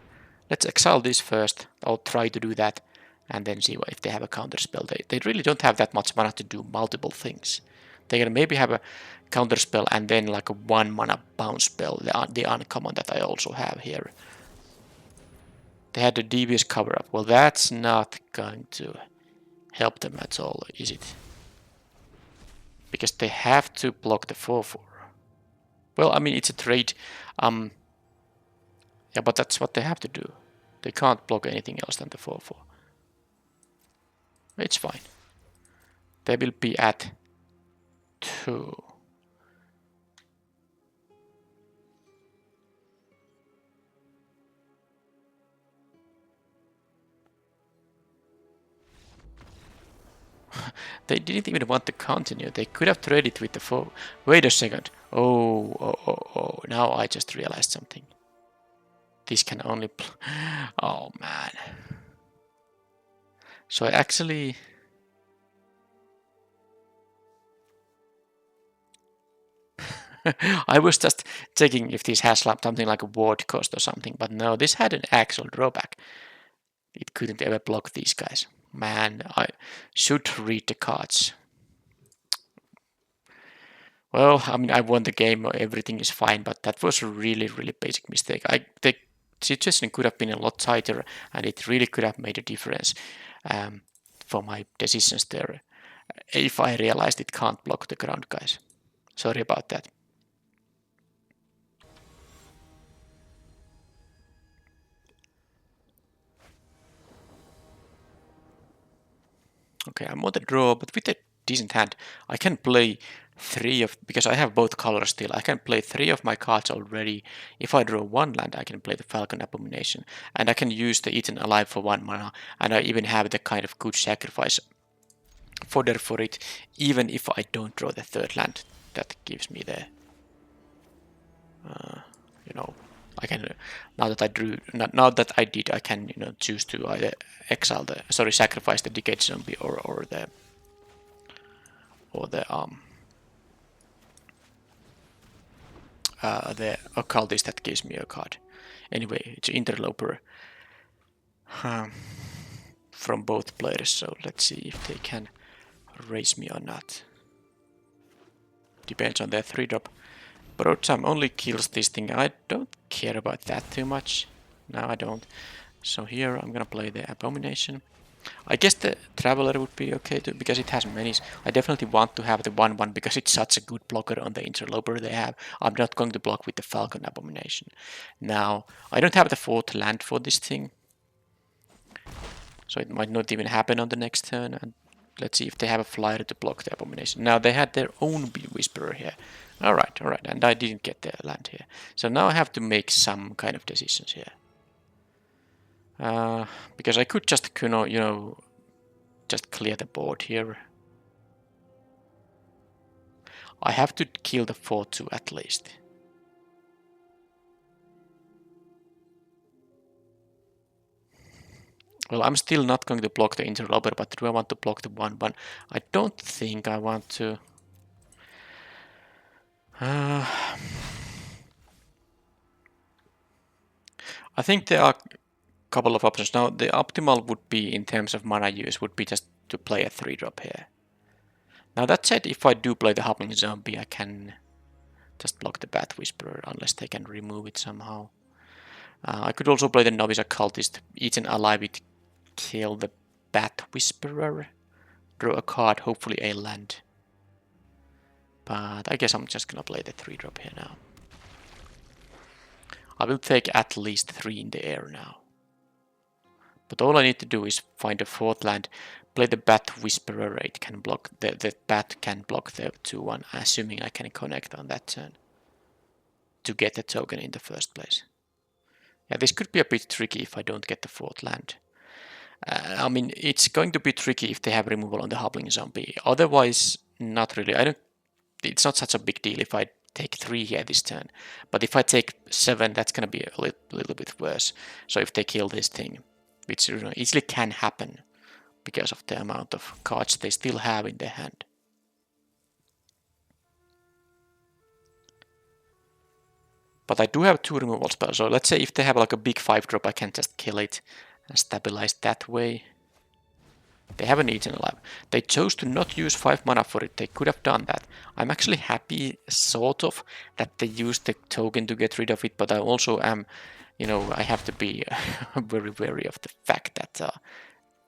Let's exile this first. I'll try to do that and then see if they have a counter spell. They really don't have that much mana to do multiple things. They can maybe have a counter spell and then like a 1 mana bounce spell, the uncommon that I also have here. They had the devious cover up. Well, that's not going to help them at all, is it? Because they have to block the 4/4. Well, I mean, it's a trade. Yeah, but that's what they have to do. They can't block anything else than the 4/4. It's fine. They will be at 2. They didn't even want to continue. They could have traded with the 4. Wait a second. Oh. Now I just realized something. This can only... Oh, man. So I actually... I was just checking if this has something like a ward cost or something, but no, this had an actual drawback. It couldn't ever block these guys. Man, I should read the cards. Well, I mean, I won the game, everything is fine, but that was a really, really basic mistake. The situation could have been a lot tighter, and it really could have made a difference for my decisions there, if I realized it can't block the ground guys. Sorry about that. Okay, I'm on the draw, but with a decent hand, I can play 3 of, because I have both colors still, I can play 3 of my cards already. If I draw 1 land, I can play the Falcon Abomination, and I can use the Eaten Alive for 1 mana, and I even have the kind of good sacrifice fodder for it, even if I don't draw the 3rd land. That gives me the, you know, I can, now that I did, I can, choose to either sacrifice the Decayed Zombie or the Occultist that gives me a card. Anyway, it's Interloper from both players, so let's see if they can raise me or not. Depends on their 3-drop. Borrowed Time only kills this thing. I don't care about that too much. No, I don't. So here I'm gonna play the Abomination. I guess the Traveler would be okay too, because it has minis. I definitely want to have the 1/1 because it's such a good blocker on the Interloper they have. I'm not going to block with the Falcon Abomination. Now, I don't have the 4th land for this thing, so it might not even happen on the next turn. And let's see if they have a flyer to block the Abomination. Now, they had their own Whisperer here. Alright, and I didn't get the land here. So now I have to make some kind of decisions here. Because I could just, just clear the board here. I have to kill the 4/2 at least. Well, I'm still not going to block the Interloper, but do I want to block the 1/1? I don't think I want to. I think there are a couple of options. Now, the optimal would be, in terms of mana use, would be just to play a 3-drop here. Now, that said, if I do play the Hopping Zombie, I can just block the Bat Whisperer, unless they can remove it somehow. I could also play the Novice Occultist, Eaten Alive, it kill the Bat Whisperer, draw a card, hopefully a land. But I guess I'm just gonna play the 3-drop here now. I will take at least 3 in the air now. But all I need to do is find a 4th land, play the Bat Whisperer, it can block, the Bat can block the 2/1, assuming I can connect on that turn to get the token in the first place. Yeah, this could be a bit tricky if I don't get the 4th land. I mean, it's going to be tricky if they have removal on the Hobbling Zombie. Otherwise, not really. It's not such a big deal if I take 3 here this turn. But if I take 7, that's going to be a little bit worse. So if they kill this thing, which easily can happen, because of the amount of cards they still have in their hand. But I do have 2 removal spells, so let's say if they have like a big 5-drop, I can just kill it and stabilize that way. They haven't eaten alive. They chose to not use 5 mana for it. They could have done that. I'm actually happy, sort of, that they used the token to get rid of it, but I also am, you know, I have to be very wary of the fact that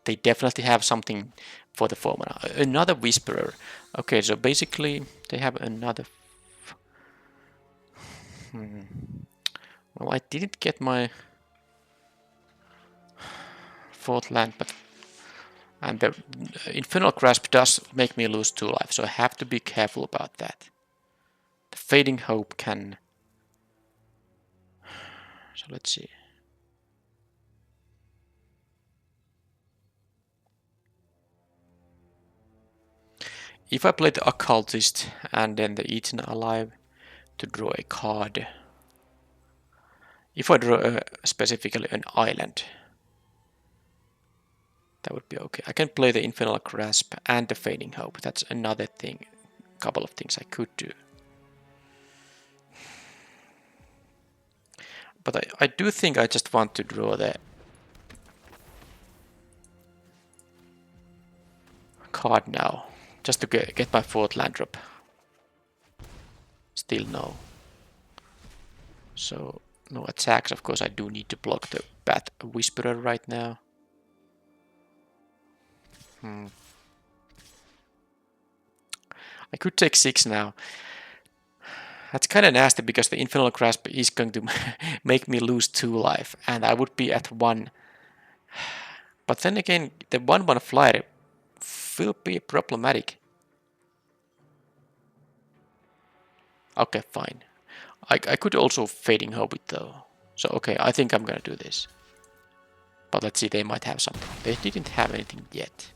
they definitely have something for the 4 mana. Another Whisperer. Okay, so basically they have another... Well, I didn't get my 4th land, but... And the Infernal Grasp does make me lose 2 life, so I have to be careful about that. The Fading Hope can... So let's see. If I play the Occultist and then the Eaten Alive to draw a card. If I draw specifically an island, that would be okay. I can play the Infernal Grasp and the Fading Hope. That's another thing. A couple of things I could do. But I do think I just want to draw the card now. Just to get my 4th land drop. Still no. So, no attacks. Of course, I do need to block the Bat Whisperer right now. I could take 6 now. That's kind of nasty because the Infernal Grasp is going to make me lose 2 life. And I would be at 1. But then again, the 1/1 flyer will be problematic. Okay, fine. I could also Fading Hope it though. So okay, I think I'm gonna do this. But let's see, they might have something. They didn't have anything yet.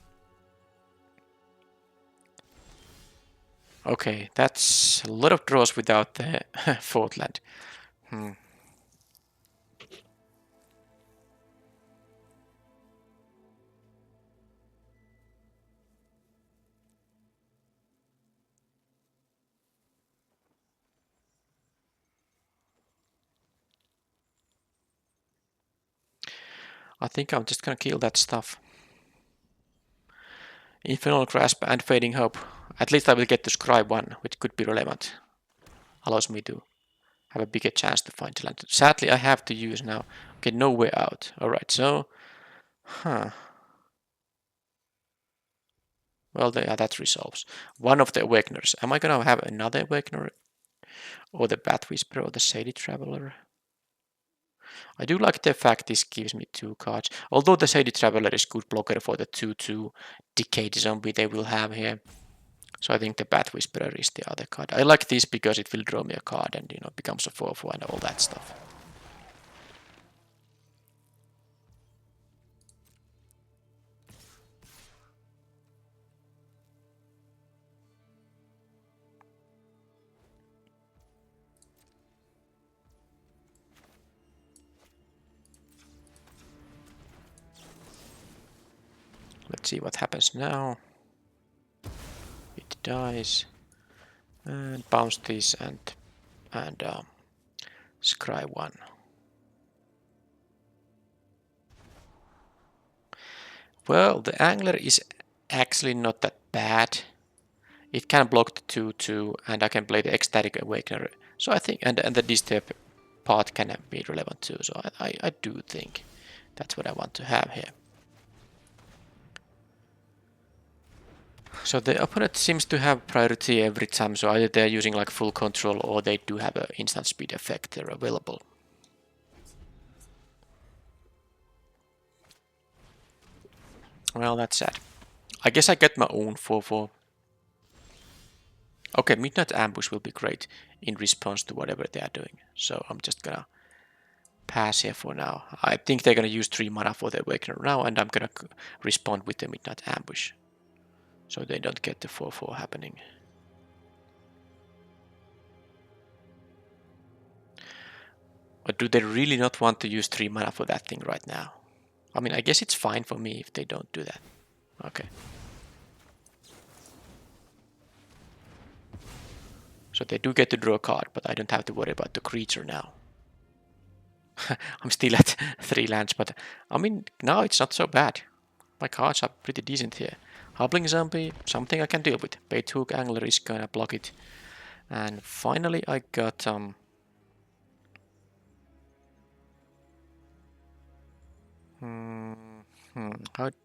Okay, that's a lot of draws without the 4th land. I think I'm just gonna kill that stuff. Infernal Grasp and Fading Hope. At least I will get to scry 1, which could be relevant. Allows me to have a bigger chance to find the land. Sadly, I have to use now. Okay, no way out. Alright, so... Well, yeah, that resolves. One of the Awakeners. Am I gonna have another Awakener? Or the Bat Whisperer or the Shady Traveler? I do like the fact this gives me 2 cards. Although the Shady Traveler is good blocker for the 2/2 Decayed Zombie they will have here. So I think the Bat Whisperer is the other card. I like this because it will draw me a card and, you know, becomes a 4/4 and all that stuff. Let's see what happens now. It dies. And bounce this and scry 1. Well, the Angler is actually not that bad. It can block the 2/2 and I can play the Ecstatic Awakener. So I think, and the Disturb part can be relevant too. So I do think that's what I want to have here. So the opponent seems to have priority every time, so either they're using like full control or they do have an instant speed effect there available. Well, that's sad. I guess I get my own 4/4. Okay, Midnight Ambush will be great in response to whatever they are doing. So I'm just gonna pass here for now. I think they're gonna use 3 mana for the Awakener now, and I'm gonna respond with the Midnight Ambush. So they don't get the 4/4 happening. Or do they really not want to use 3 mana for that thing right now? I mean, I guess it's fine for me if they don't do that. Okay. So they do get to draw a card, but I don't have to worry about the creature now. I'm still at 3 lands, but I mean, now it's not so bad. My cards are pretty decent here. Hobbling Zombie, something I can deal with. Bait Hook Angler is gonna block it. And finally I got how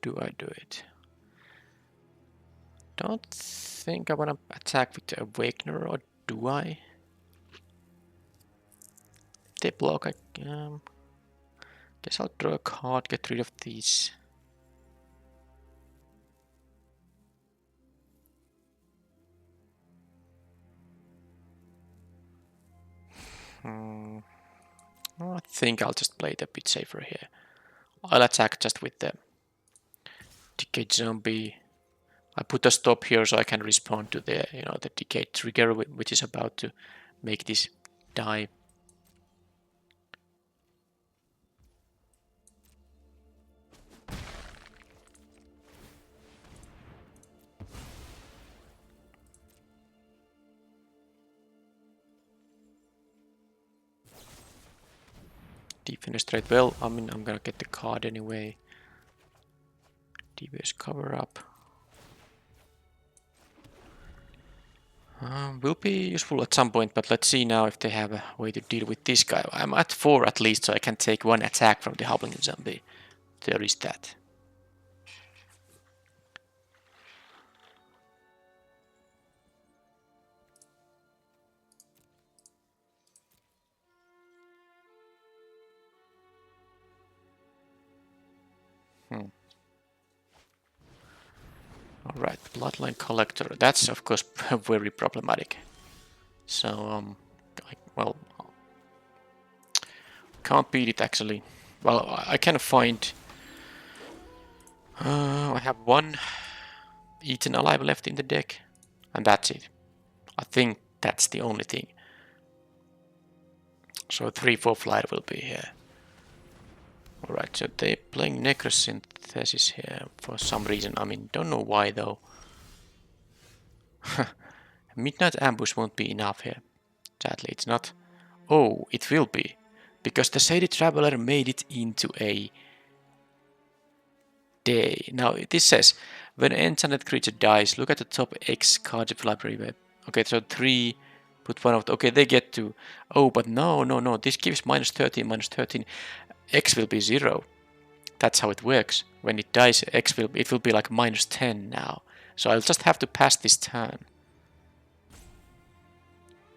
do I do it? Don't think I wanna attack with the Awakener, or do I? If they block, I guess I'll draw a card, get rid of these. I think I'll just play it a bit safer here. I'll attack just with the Decayed Zombie. I put a stop here so I can respond to the the Decayed trigger, which is about to make this die. Defenestrate, well, I mean, I'm gonna get the card anyway. Devious cover up. Will be useful at some point, but let's see now if they have a way to deal with this guy. I'm at 4 at least, so I can take 1 attack from the Hobbling Zombie. There is that. Alright, Bloodline Collector. That's of course very problematic. So, well, can't beat it actually. Well, I can find... I have 1 Eaten Alive left in the deck, and that's it. I think that's the only thing. So 3/4 flight will be here. Alright, so they're playing Necrosynthesis here for some reason. I mean, don't know why though. Midnight Ambush won't be enough here. Sadly, it's not. Oh, it will be. Because the Shady Traveler made it into a day. Now, this says, when an enchanted creature dies, look at the top X cards of library web. Okay, so 3, put 1 out. Okay, they get to... Oh, but no. This gives -13. X will be 0. That's how it works. When it dies, it will be like -10 now. So I'll just have to pass this turn.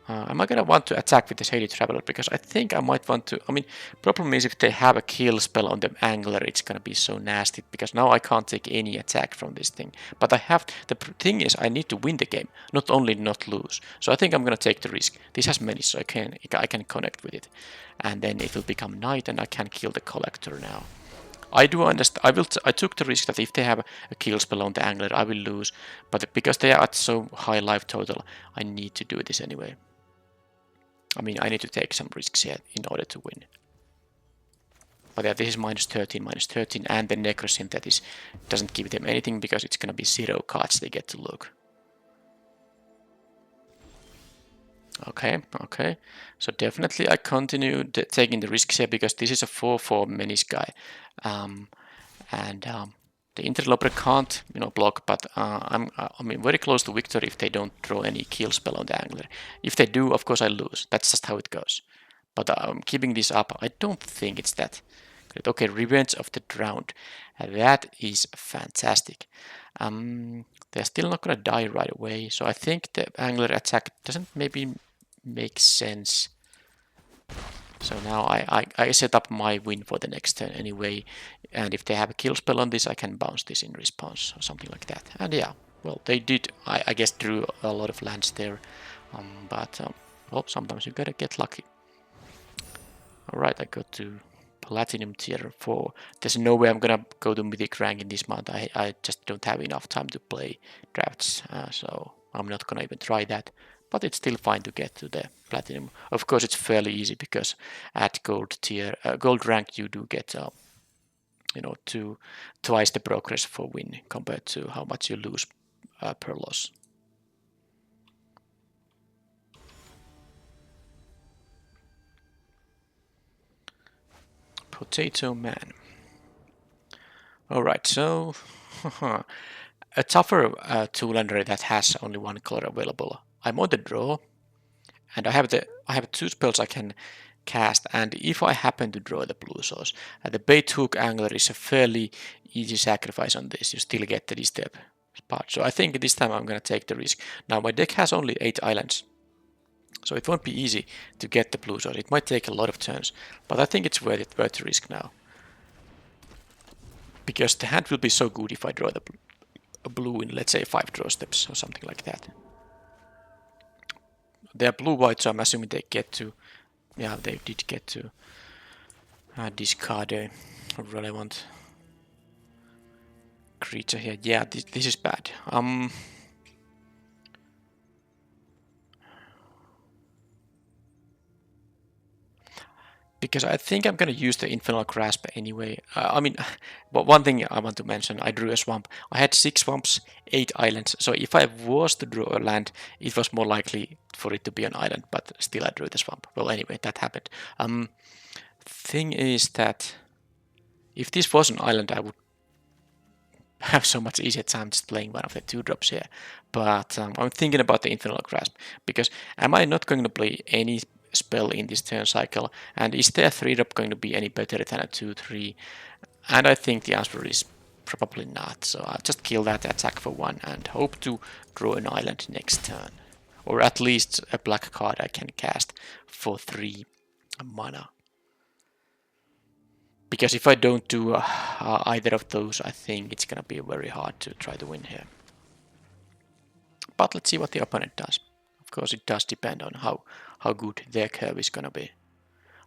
Am I gonna want to attack with the Shady Traveler? Because I think I might want to... I mean, problem is if they have a kill spell on the Angler, it's gonna be so nasty. Because now I can't take any attack from this thing. But I have... The thing is, I need to win the game, not only not lose. So I think I'm gonna take the risk. This has many, so I can connect with it. And then it will become night, and I can kill the Collector now. I do understand. I took the risk that if they have a kill spell on the Angler, I will lose. But because they are at so high life total, I need to do this anyway. I mean, I need to take some risks here in order to win. But yeah, this is -13, and the Necrosynthesis doesn't give them anything because it's gonna be 0 cards they get to look. Okay. So definitely I continue taking the risks here because this is a 4/4 menace guy. The Interloper can't, block, but I'm very close to victory if they don't draw any kill spell on the Angler. If they do, of course I lose. That's just how it goes. But keeping this up, I don't think it's that great. Okay, Revenge of the Drowned. That is fantastic. They're still not gonna die right away, so I think the Angler attack doesn't maybe make sense. So now I set up my win for the next turn anyway, and if they have a kill spell on this, I can bounce this in response or something like that. And yeah, well, they did, I guess, drew a lot of lands there, well, sometimes you gotta get lucky. Alright, I got to Platinum tier 4. There's no way I'm gonna go to Mythic rank in this month. I just don't have enough time to play drafts, so I'm not gonna even try that. But it's still fine to get to the Platinum. Of course, it's fairly easy because at gold rank you do get twice the progress for win compared to how much you lose per loss. Potato Man. Alright, so a tougher two-lander that has only one color available. I'm on the draw, and I have two spells I can cast, and if I happen to draw the blue source, the bait hook angler is a fairly easy sacrifice on this. You still get the disturb part. So I think this time I'm gonna take the risk. Now my deck has only 8 islands, so it won't be easy to get the blue source. It might take a lot of turns, but I think it's worth the risk now. Because the hand will be so good if I draw a blue in, let's say, 5 draw steps or something like that. They are blue-white, so I'm assuming they get to... Yeah, they did get to discard a relevant creature here. Yeah, this is bad. Because I think I'm going to use the Infernal Grasp anyway. But one thing I want to mention, I drew a swamp. I had 6 swamps, 8 islands, so if I was to draw a land, it was more likely for it to be an island, but still I drew the swamp. Well, anyway, that happened. Thing is that if this was an island, I would have so much easier time just playing one of the 2-drops here. But I'm thinking about the Infernal Grasp, because am I not going to play any spell in this turn cycle, and is their 3-drop going to be any better than a 2-3? And I think the answer is probably not, so I'll just kill that attack for 1 and hope to draw an island next turn, or at least a black card I can cast for 3 mana. Because if I don't do either of those, I think it's gonna be very hard to try to win here. But let's see what the opponent does. Of course, it does depend on how good their curve is gonna be.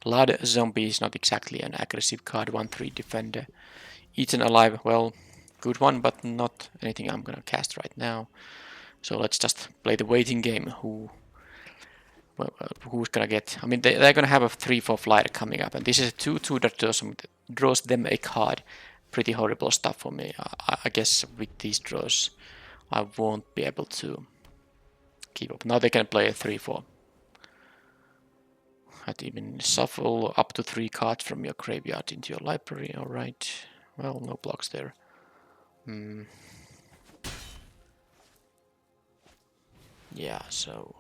Blood Zombie is not exactly an aggressive card, 1/3 defender. Eaten Alive, well, good one, but not anything I'm gonna cast right now. So let's just play the waiting game. Who's gonna get? I mean, they're gonna have a 3/4 flyer coming up, and this is a 2/2 that draws them a card. Pretty horrible stuff for me. I guess with these draws, I won't be able to keep up. Now they can play a 3/4. I'd even shuffle up to 3 cards from your graveyard into your library. Alright. Well, no blocks there. Yeah, so...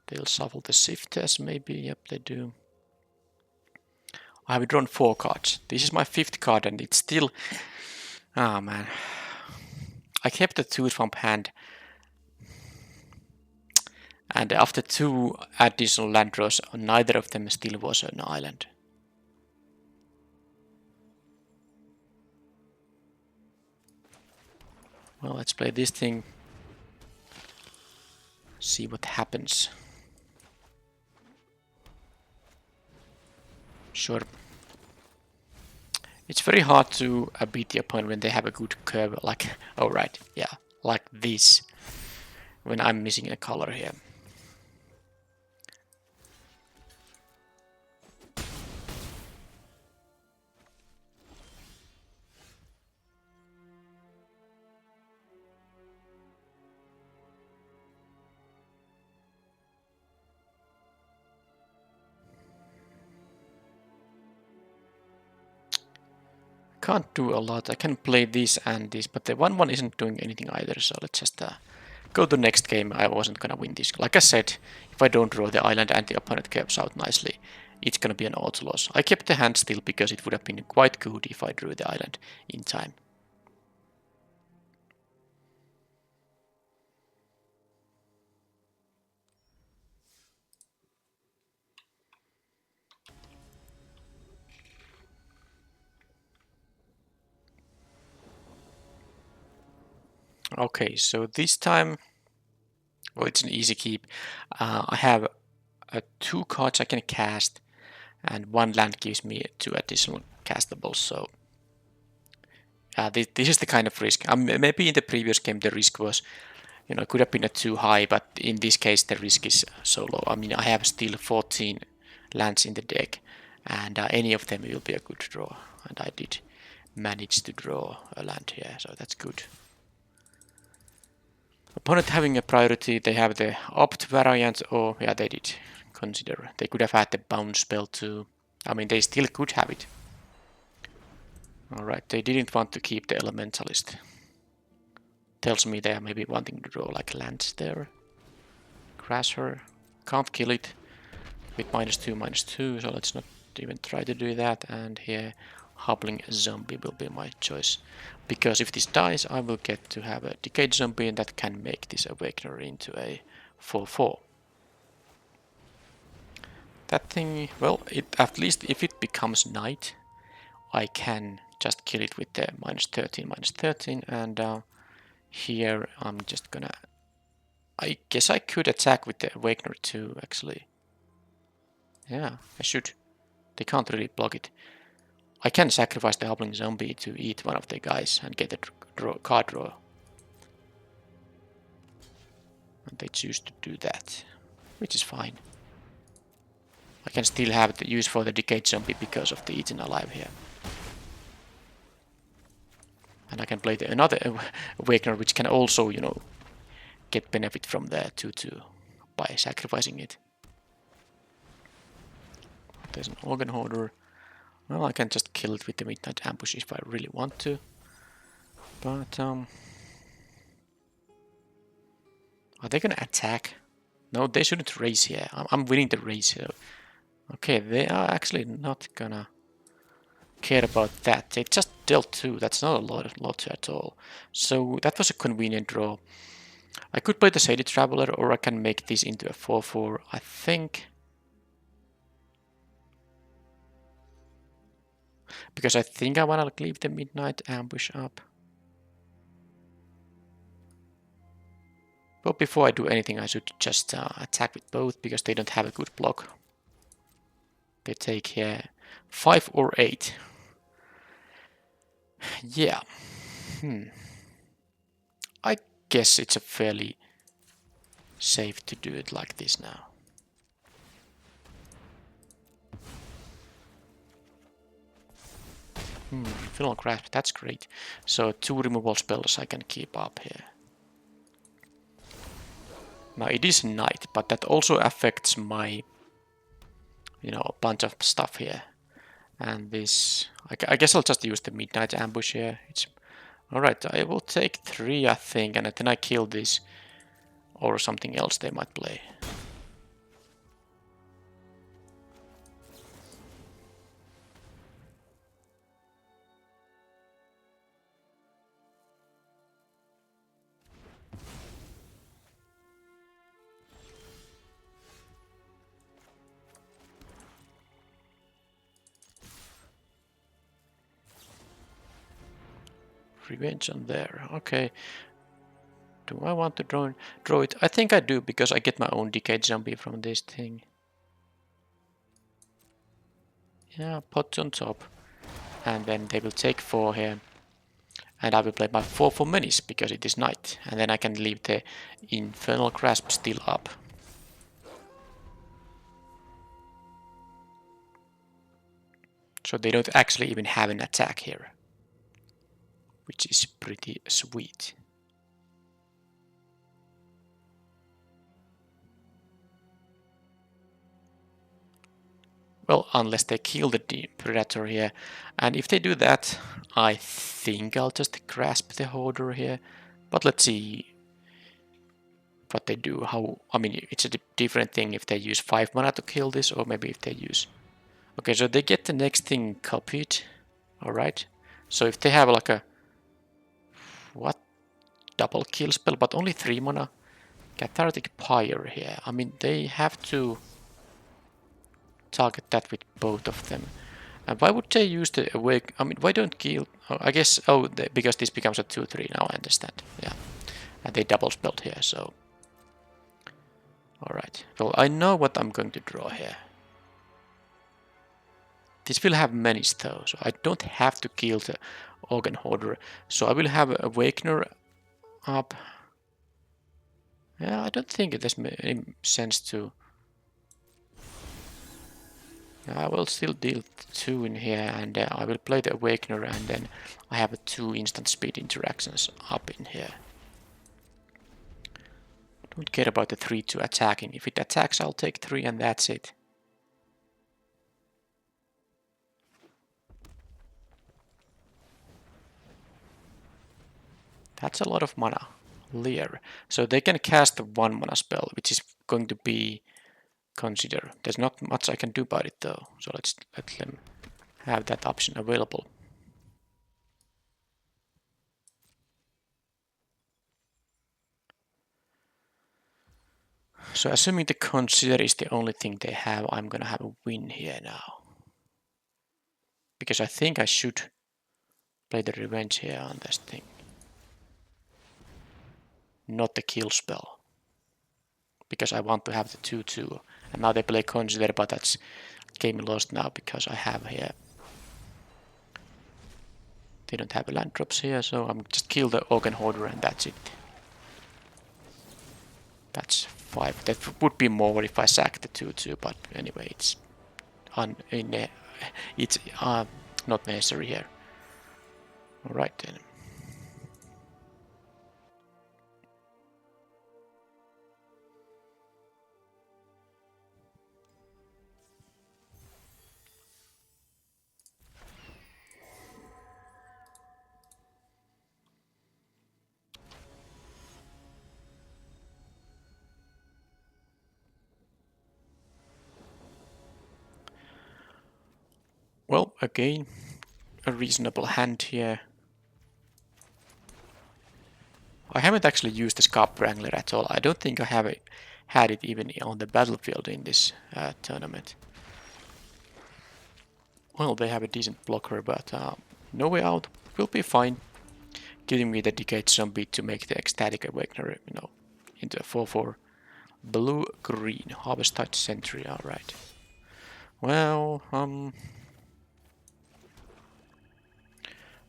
They'll shuffle the Shifters maybe. Yep, they do. I have drawn 4 cards. This is my 5th card, and it's still... Ah, man. I kept the 2 from hand. And after 2 additional land draws, neither of them still was an island. Well, let's play this thing. See what happens. Sure. It's very hard to beat the opponent when they have a good curve, like, oh right, yeah, like this, when I'm missing a color here. Can't do a lot. I can play this and this, but the 1/1 isn't doing anything either, so let's just go to the next game. I wasn't gonna win this. Like I said, if I don't draw the island and the opponent curves out nicely, it's gonna be an auto loss. I kept the hand still because it would have been quite good if I drew the island in time. Okay, so this time, well, it's an easy keep. I have 2 cards I can cast, and 1 land gives me 2 additional castables, so this is the kind of risk. Maybe in the previous game the risk was, could have been too high, but in this case the risk is so low. I mean, I have still 14 lands in the deck, and any of them will be a good draw. And I did manage to draw a land here, so that's good. Opponent having a priority, they have the opt variant, or yeah, they did consider. They could have had the bounce spell too. I mean, they still could have it. Alright, they didn't want to keep the elementalist. Tells me they are maybe wanting to draw like lands there. Crash her. Can't kill it with -2/-2, so let's not even try to do that. And here, hobbling zombie will be my choice. Because if this dies, I will get to have a decayed zombie and that can make this awakener into a 4/4. That thing, well, at least if it becomes night, I can just kill it with the -13/-13, and here I'm just gonna... I guess I could attack with the awakener too, actually. Yeah, I should. They can't really block it. I can sacrifice the hobbling zombie to eat one of the guys and get a card draw. And they choose to do that, which is fine. I can still have the use for the decayed zombie because of the eaten alive here. And I can play another awakener which can also, you know, get benefit from the 2/2 by sacrificing it. There's an organ hoarder. Well, I can just kill it with the midnight ambush if I really want to. But are they gonna attack? No, they shouldn't raise here. I'm winning the raise here. Okay, they are actually not gonna care about that. They just dealt 2. That's not a lot at all. So that was a convenient draw. I could play the Shady Traveler, or I can make this into a 4/4. I think, because I think I wanna leave the midnight ambush up. But before I do anything, I should just attack with both, because they don't have a good block. They take here 5 or 8. Yeah. I guess it's a fairly safe to do it like this now. Infernal Grasp, that's great. So 2 removal spells I can keep up here. Now it is night, but that also affects my, you know, bunch of stuff here. And this, I guess I'll just use the midnight ambush here. It's alright. I will take 3, I think, and then I kill this or something else they might play. Revenge on there. Okay. Do I want to draw it? I think I do, because I get my own decayed zombie from this thing. Yeah, pot on top. And then they will take 4 here. And I will play my 4/4 menace, because it is night. And then I can leave the Infernal Grasp still up. So they don't actually even have an attack here, which is pretty sweet. Well, unless they kill the Predator here. And if they do that, I think I'll just grasp the Hoarder here. But let's see what they do. I mean, it's a different thing if they use 5 mana to kill this, or maybe if they use... Okay, so they get the next thing copied. Alright. So if they have like a... What? Double kill spell, but only 3 mana. Cathartic Pyre here. I mean, they have to target that with both of them. And why would they use the awake? I mean, why don't kill? Oh, I guess, because this becomes a 2/3 now, I understand. Yeah. And they double spelled here, so... Alright. Well, I know what I'm going to draw here. This will have menace though, so I don't have to kill the Organ Hoarder. So I will have a Awakener up. Yeah, I don't think there's any sense to... I will still deal 2 in here, and I will play the Awakener, and then I have 2 instant speed interactions up in here. Don't care about the 3-2 attacking. If it attacks, I'll take 3 and that's it. That's a lot of mana. Leer. So they can cast a 1 mana spell, which is going to be consider. There's not much I can do about it though, so let's let them have that option available. So assuming the consider is the only thing they have, I'm gonna have a win here now. Because I think I should play the revenge here on this thing. Not the kill spell. Because I want to have the 2-2. And now they play consider, but that's game lost now because I have here. They don't have land drops here, so I'm just kill the Organ Hoarder and that's it. That's 5. That would be more if I sack the 2-2, but anyway, it's not necessary here. Alright then. Well, again, a reasonable hand here. I haven't actually used the Scarp Wrangler at all. I don't think I have had it even on the battlefield in this tournament. Well, they have a decent blocker, but no way out will be fine. Giving me the Decayed Zombie to make the Ecstatic Awakener, into a 4/4. Blue-green, Harvest-Tide Sentry, alright. Well,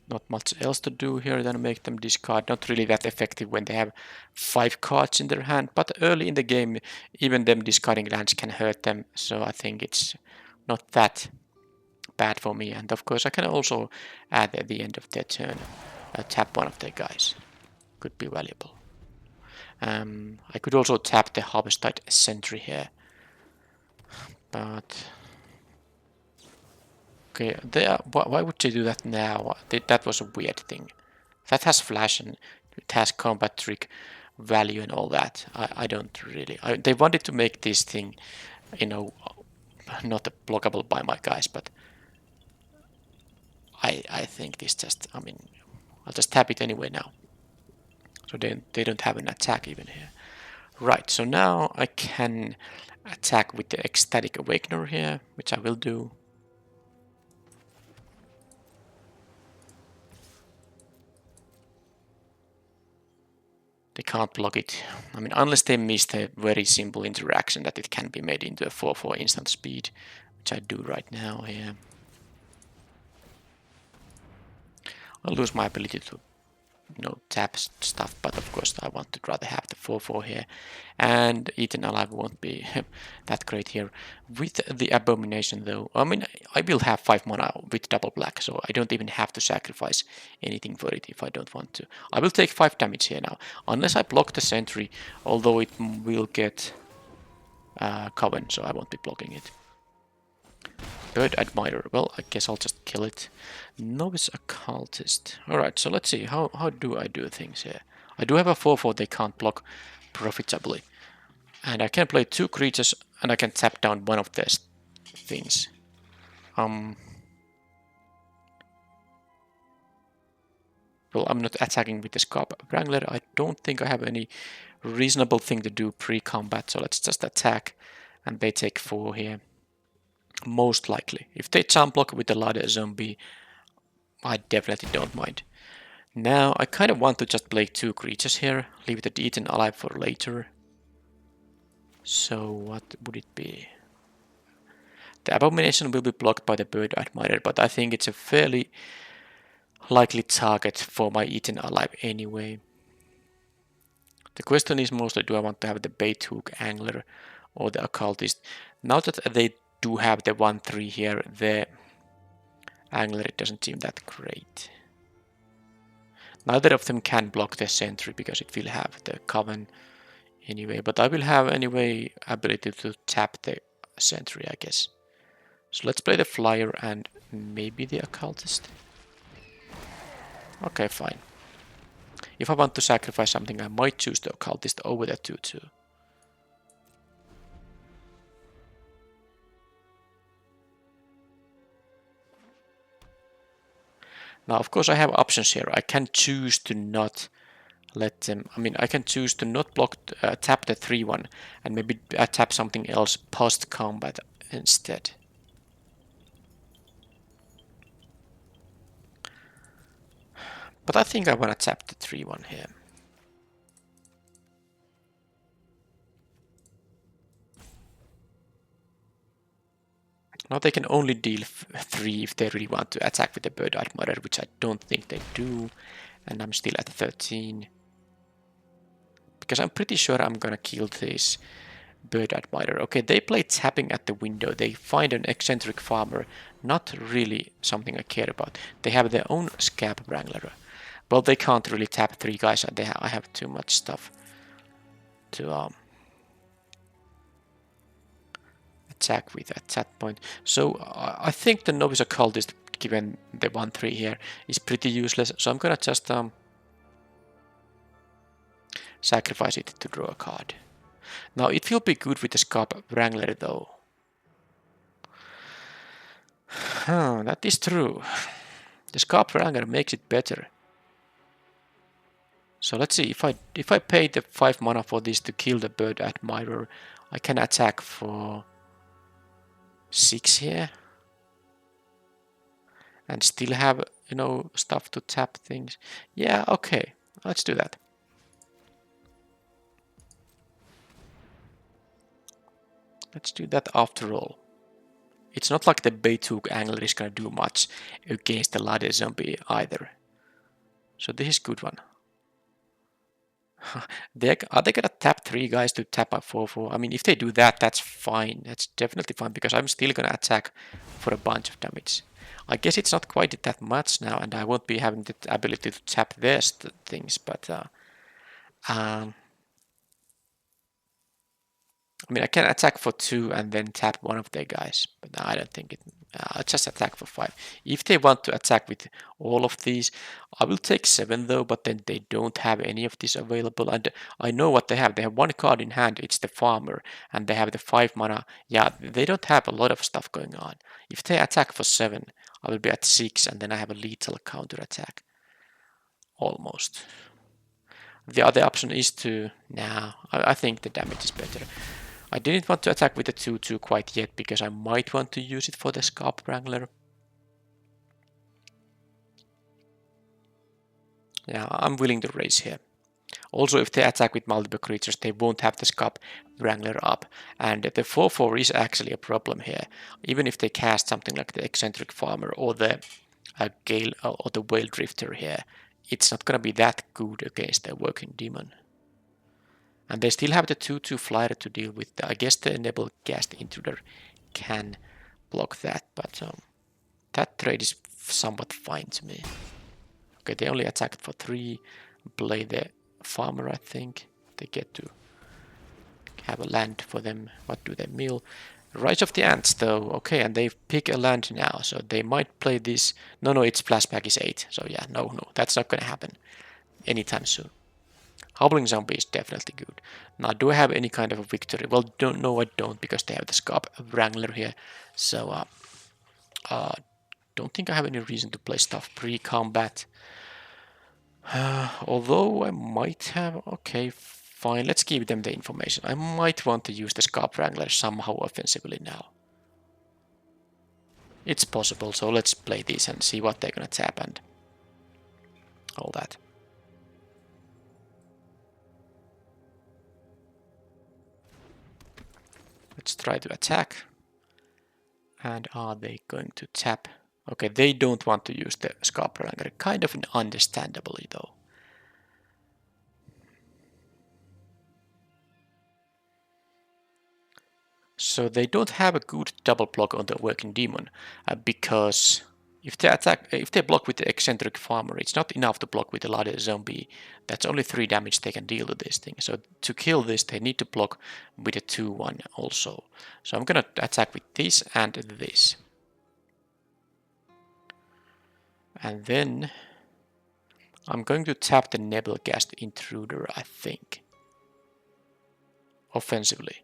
not much else to do here than make them discard. Not really that effective when they have 5 cards in their hand, but early in the game, even them discarding lands can hurt them, so I think it's not that bad for me. And of course, I can also add at the end of their turn, tap one of their guys. Could be valuable. I could also tap the Harvest-Tide Sentry here, but okay, why would they do that now? That was a weird thing. That has flash and it has combat trick value and all that. I don't really. They wanted to make this thing, not blockable by my guys, but I think this just. I mean, I'll just tap it anyway now. So they don't have an attack even here. Right. So now I can attack with the Ecstatic Awakener here, which I will do. They can't block it. I mean, unless they miss the very simple interaction that it can be made into a 4/4 instant speed, which I do right now here. I'll lose my ability to, tap stuff, but of course I want to rather have the 4/4 here. And Eaten Alive won't be that great here. With the Abomination though, I mean, I will have 5 mana with double black, so I don't even have to sacrifice anything for it if I don't want to. I will take 5 damage here now, unless I block the Sentry, although it will get Coven, so I won't be blocking it. Bird Admirer. Well, I guess I'll just kill it. Novice Occultist. Alright, so let's see. How do I do things here? I do have a 4/4 they can't block profitably. And I can play 2 creatures and I can tap down one of these things. Well, I'm not attacking with the Scarp Wrangler. I don't think I have any reasonable thing to do pre-combat, so let's just attack. And they take 4 here. Most likely. If they jump block with the Ladder Zombie, I definitely don't mind. Now, I kind of want to just play 2 creatures here, leave the Eaten Alive for later. So, what would it be? The Abomination will be blocked by the Bird Admirer, but I think it's a fairly likely target for my Eaten Alive anyway. The question is mostly, do I want to have the Bait Hook Angler or the Occultist? Now that they do have the 1-3 here. The angler doesn't seem that great. Neither of them can block the sentry because it will have the coven anyway, but I will have anyway ability to tap the sentry, I guess. So let's play the flyer and maybe the occultist. Okay, fine. If I want to sacrifice something, I might choose the occultist over the 2-2. Now, of course, I have options here. I can choose to not let them... I mean, I can choose to not block, tap the 3-1 and maybe tap something else post-combat instead. But I think I want to tap the 3-1 here. Now they can only deal 3 if they really want to attack with the Bird Admirer, which I don't think they do. And I'm still at 13. Because I'm pretty sure I'm gonna kill this Bird Admirer. Okay, they play tapping at the window. They find an eccentric farmer. Not really something I care about. They have their own Scab Wrangler. Well, they can't really tap 3 guys. I have too much stuff to attack with at that point. So I think the Novice Occultist, given the 1-3 here, is pretty useless. So I'm gonna just sacrifice it to draw a card. Now it will be good with the Scab Wrangler though. That is true. The Scab Wrangler makes it better. So let's see, if I pay the 5 mana for this to kill the Bird Admirer, I can attack for 6 here. And still have, you know, stuff to tap things. Yeah, okay, let's do that. Let's do that after all. It's not like the Beituk Angler is gonna do much against the Ladder Zombie either. So this is a good one. Are they gonna tap 3 guys to tap a 4-4? I mean, if they do that, that's fine. That's definitely fine because I'm still gonna attack for a bunch of damage. I guess it's not quite that much now, and I won't be having the ability to tap their things, but I mean, I can attack for 2 and then tap one of their guys, but I don't think it... I'll just attack for 5. If they want to attack with all of these, I will take 7 though, but then they don't have any of these available. And I know what they have. They have 1 card in hand, it's the Farmer, and they have the 5 mana. Yeah, they don't have a lot of stuff going on. If they attack for 7, I will be at 6, and then I have a lethal counter attack. Almost. The other option is to... Nah, I think the damage is better. I didn't want to attack with the 2-2 quite yet, because I might want to use it for the Scab Wrangler. Yeah, I'm willing to raise here. Also, if they attack with multiple creatures, they won't have the Scab Wrangler up. And the 4-4 is actually a problem here. Even if they cast something like the Eccentric Farmer or the Gale or the Whale Drifter here, it's not gonna be that good against the Working Demon. And they still have the 2-2 flyer to deal with. I guess the Enable Ghast Intruder can block that, but that trade is somewhat fine to me. Okay, they only attacked for 3. Play the Farmer, I think. They get to have a land for them. What do they mill? Rise of the Ants, though. Okay, and they pick a land now, so they might play this. No, its flashback is 8. So yeah, no, that's not gonna happen anytime soon. Howling Zombie is definitely good. Now, do I have any kind of a victory? Well, no, I don't, because they have the Scab Wrangler here. So, don't think I have any reason to play stuff pre-combat. Although I might have... Okay, fine, let's give them the information. I might want to use the Scab Wrangler somehow offensively now. It's possible, so let's play this and see what they're gonna tap and all that. Let's try to attack. And are they going to tap? Okay, they don't want to use the Scab Wrangler. Kind of understandably, though. So they don't have a good double block on the Working Demon because if they block with the eccentric farmer, it's not enough to block with the ladder zombie. That's only 3 damage they can deal to this thing. So to kill this, they need to block with a 2-1 also. So I'm gonna attack with this and this. And then I'm going to tap the Nebelgast Intruder, I think, offensively.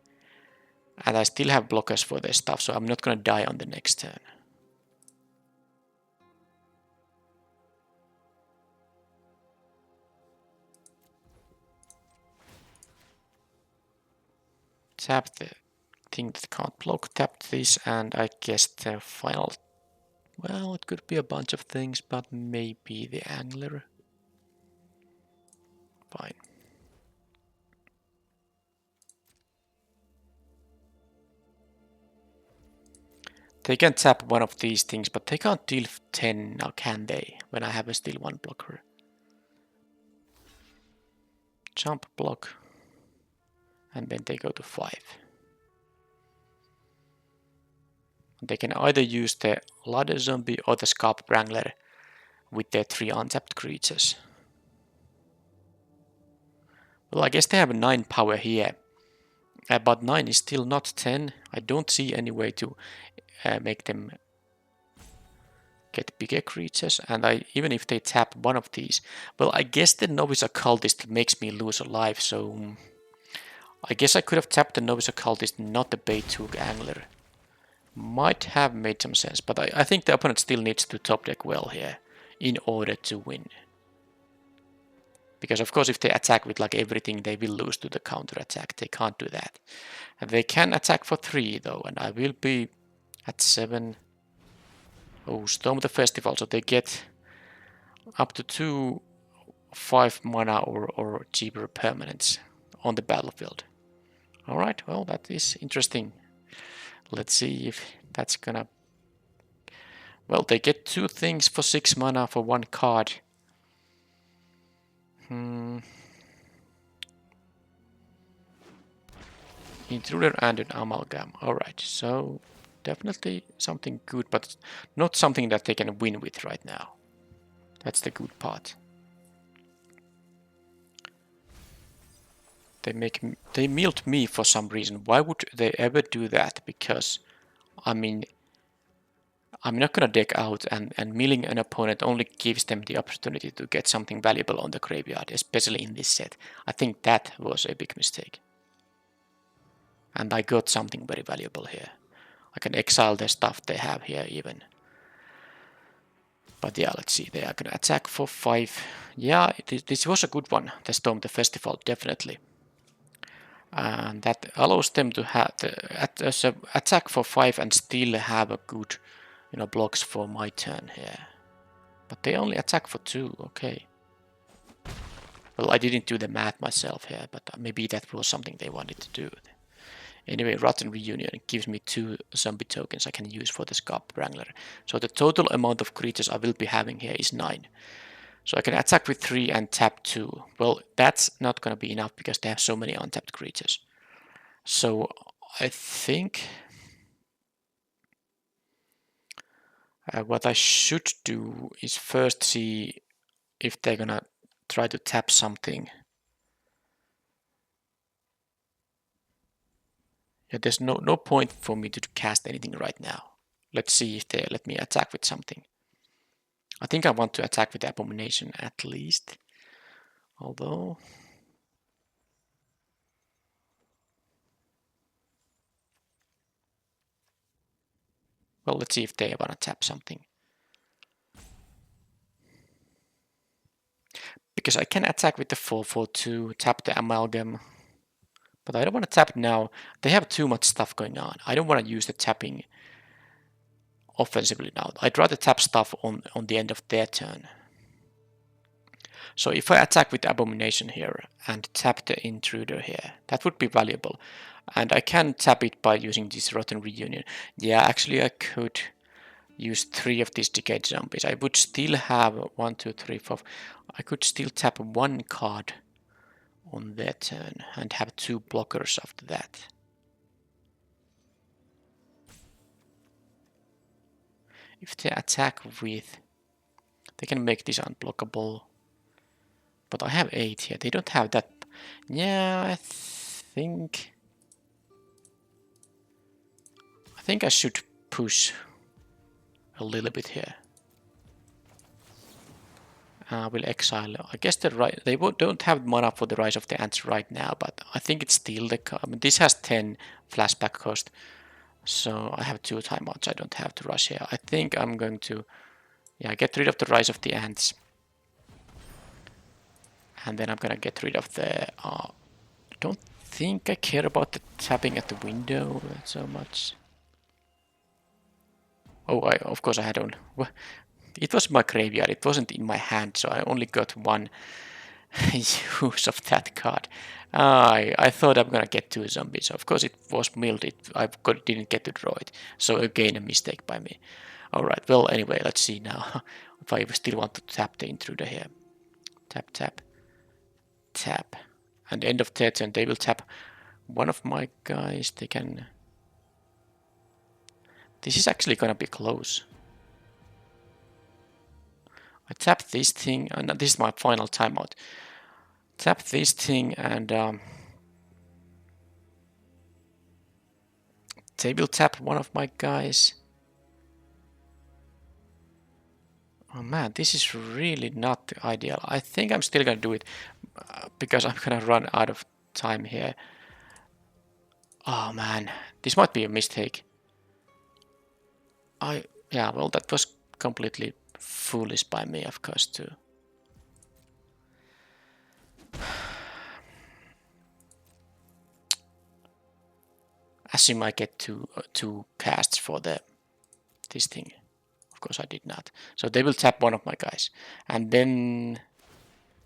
And I still have blockers for this stuff, so I'm not gonna die on the next turn. Tap the thing that can't block, tap this, and I guess the final... Well, it could be a bunch of things, but maybe the Angler. Fine. They can tap one of these things, but they can't deal 10 now, can they? When I have a still 1 blocker. Jump block. And then they go to 5. They can either use the Ladder Zombie or the Scarp Wrangler with their 3 untapped creatures. Well, I guess they have 9 power here. But 9 is still not 10. I don't see any way to make them get bigger creatures. And even if they tap one of these... Well, I guess the Novice Occultist makes me lose a life, so... I guess I could have tapped the Novice Occultist, not the Bait-Hook Angler. Might have made some sense, but I think the opponent still needs to top deck well here in order to win. Because of course if they attack with like everything, they will lose to the counter attack. They can't do that. And they can attack for 3 though, and I will be at 7. Oh, Storm the Festival, so they get up to 2 5 mana or cheaper permanents on the battlefield. Alright, well that is interesting. Let's see if that's gonna... Well, they get 2 things for 6 mana for 1 card. Intruder and an Amalgam. Alright, so definitely something good, but not something that they can win with right now. That's the good part. They milled me for some reason. Why would they ever do that? Because, I mean, I'm not gonna deck out, and milling an opponent only gives them the opportunity to get something valuable on the graveyard, especially in this set. I think that was a big mistake. And I got something very valuable here. I can exile the stuff they have here even. But yeah, let's see. They are gonna attack for 5. Yeah, this was a good one. The Storm the Festival, definitely. And that allows them to have the attack for 5 and still have a good, blocks for my turn here. But they only attack for 2. Okay. Well, I didn't do the math myself here, but maybe that was something they wanted to do. Anyway, Rotten Reunion gives me 2 zombie tokens I can use for the Scarp Wrangler. So the total amount of creatures I will be having here is 9. So I can attack with 3 and tap 2. Well, that's not going to be enough because they have so many untapped creatures. So I think what I should do is first see if they're going to try to tap something. Yeah, there's no point for me to cast anything right now. Let's see if they let me attack with something. I think I want to attack with Abomination at least. Although... Well, let's see if they want to tap something. Because I can attack with the 4/4/2, tap the Amalgam. But I don't want to tap it now. They have too much stuff going on. I don't want to use the tapping offensively now. I'd rather tap stuff on the end of their turn. So if I attack with Abomination here and tap the Intruder here, that would be valuable. And I can tap it by using this Rotten Reunion. Yeah, actually I could use 3 of these Decayed Zombies. I would still have 1, 2, 3, 4. I could still tap 1 card on their turn and have 2 blockers after that. If they attack with, they can make this unblockable. But I have 8 here. They don't have that. Yeah, I think I should push a little bit here. Will exile. I guess they don't have mana for the Rise of the Ants right now, but I think it's still the. I mean, this has 10 flashback cost, so I have 2 timeouts. I don't have to rush here. I think I'm going to, yeah, get rid of the Rise of the Ants, and then I'm gonna get rid of the. Don't think I care about the tapping at the window so much. Oh, of course I had on. It was my graveyard. It wasn't in my hand, so I only got 1 use of that card. I thought I'm gonna get 2 zombies. Of course, it was milled. Didn't get to draw it. So again, a mistake by me. All right. Well, anyway, let's see now if I still want to tap the intruder here. Tap, tap, tap, and end of their turn they will tap one of my guys. They can. This is actually gonna be close. I tap this thing, and this is my final timeout. Tap this thing, and they will tap one of my guys. Oh man, this is really not ideal. I think I'm still gonna do it because I'm gonna run out of time here. Oh man, this might be a mistake. Yeah, well, that was completely foolish by me, of course, too. Assume I get two casts for this thing. Of course I did not. So they will tap one of my guys. And then,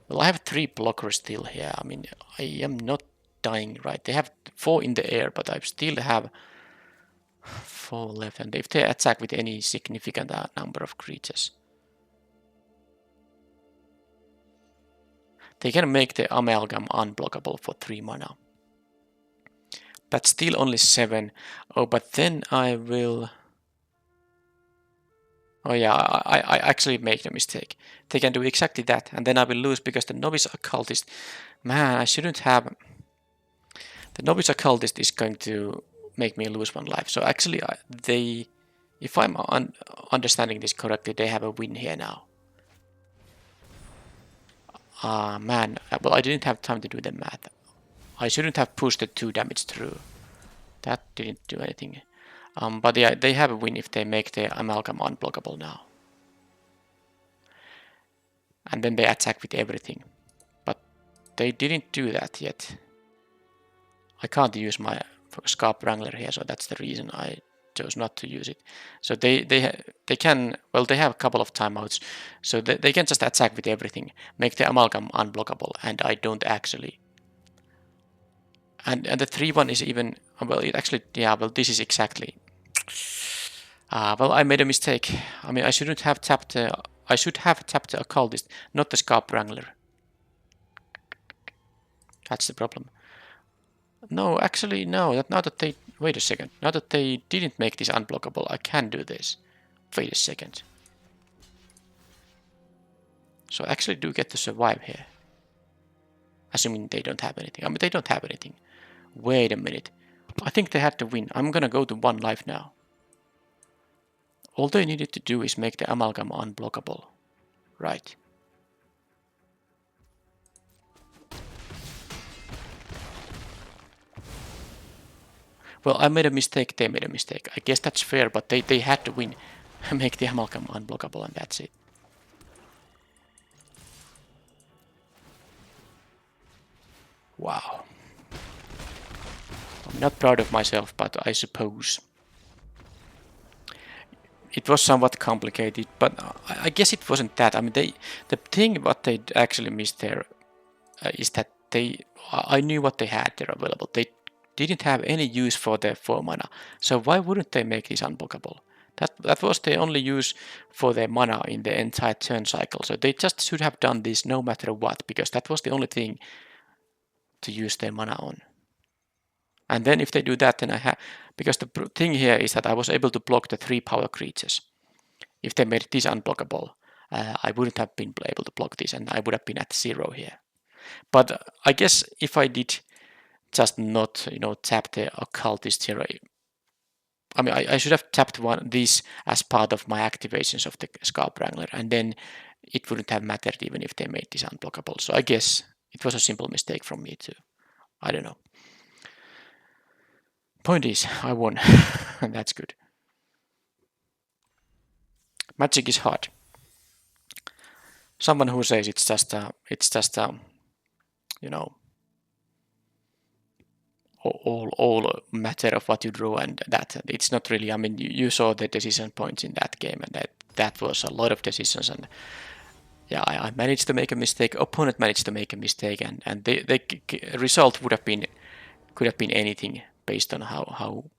well, I have 3 blockers still here. I mean, I am not dying, right? They have 4 in the air, but I still have 4 left. And if they attack with any significant number of creatures, they can make the amalgam unblockable for 3 mana. That's still only 7. Oh, but then I will... Oh yeah, I actually made a mistake. They can do exactly that, and then I will lose because the Novice Occultist... Man, I shouldn't have... The Novice Occultist is going to make me lose 1 life. So actually, if I'm understanding this correctly, they have a win here now. Man, well, I didn't have time to do the math. I shouldn't have pushed the 2 damage through. That didn't do anything. But yeah, they have a win if they make the amalgam unblockable now. And then they attack with everything. But they didn't do that yet. I can't use my Scarp Wrangler here, so that's the reason I chose not to use it. So they can, well, they have a couple of timeouts, so they can just attack with everything, make the amalgam unblockable, and I don't actually. And the 3-1 is even, well, it actually, yeah, well, this is exactly. Well, I made a mistake. I mean, I shouldn't have tapped. I should have tapped the Occultist, not the Scarp Wrangler. That's the problem. No, actually, no. Now that they... Wait a second. Now that they didn't make this unblockable, I can do this. Wait a second. So I actually do get to survive here. Assuming they don't have anything. I mean, they don't have anything. Wait a minute. I think they had to win. I'm gonna go to 1 life now. All they needed to do is make the amalgam unblockable. Right. Well, I made a mistake, they made a mistake. I guess that's fair, but they had to win. Make the amalgam unblockable, and that's it. Wow. I'm not proud of myself, but I suppose. It was somewhat complicated, but I guess it wasn't that. I mean, the thing what they actually missed there is that I knew what they had there available. They didn't have any use for the 4 mana, so why wouldn't they make this unblockable? That was the only use for their mana in the entire turn cycle, so they just should have done this no matter what, because that was the only thing to use their mana on. And then if they do that, then because the thing here is that I was able to block the 3 power creatures. if they made this unblockable, I wouldn't have been able to block this, and I would have been at 0 here. But I guess if I did just not, tap the occultist here, I mean, I should have tapped this as part of my activations of the Scarp Wrangler, and then it wouldn't have mattered even if they made this unblockable. So I guess it was a simple mistake from me too. I don't know. Point is, I won, and that's good. Magic is hard. Someone who says it's just all matter of what you draw, and that it's not really. I mean, you saw the decision points in that game, and that was a lot of decisions. And yeah, I managed to make a mistake. Opponent managed to make a mistake, and the result could have been anything based on how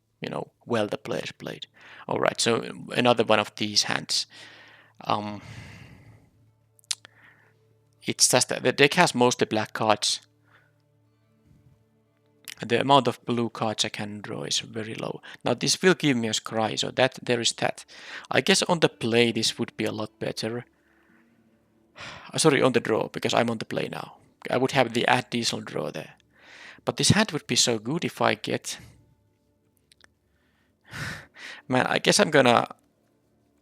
well the players played. All right, so another one of these hands. It's just that the deck has mostly black cards. The amount of blue cards I can draw is very low. Now this will give me a scry, so that there is that. I guess on the play this would be a lot better. Sorry, on the draw, because I'm on the play now. I would have the additional draw there. But this hand would be so good if I get... Man, I guess I'm gonna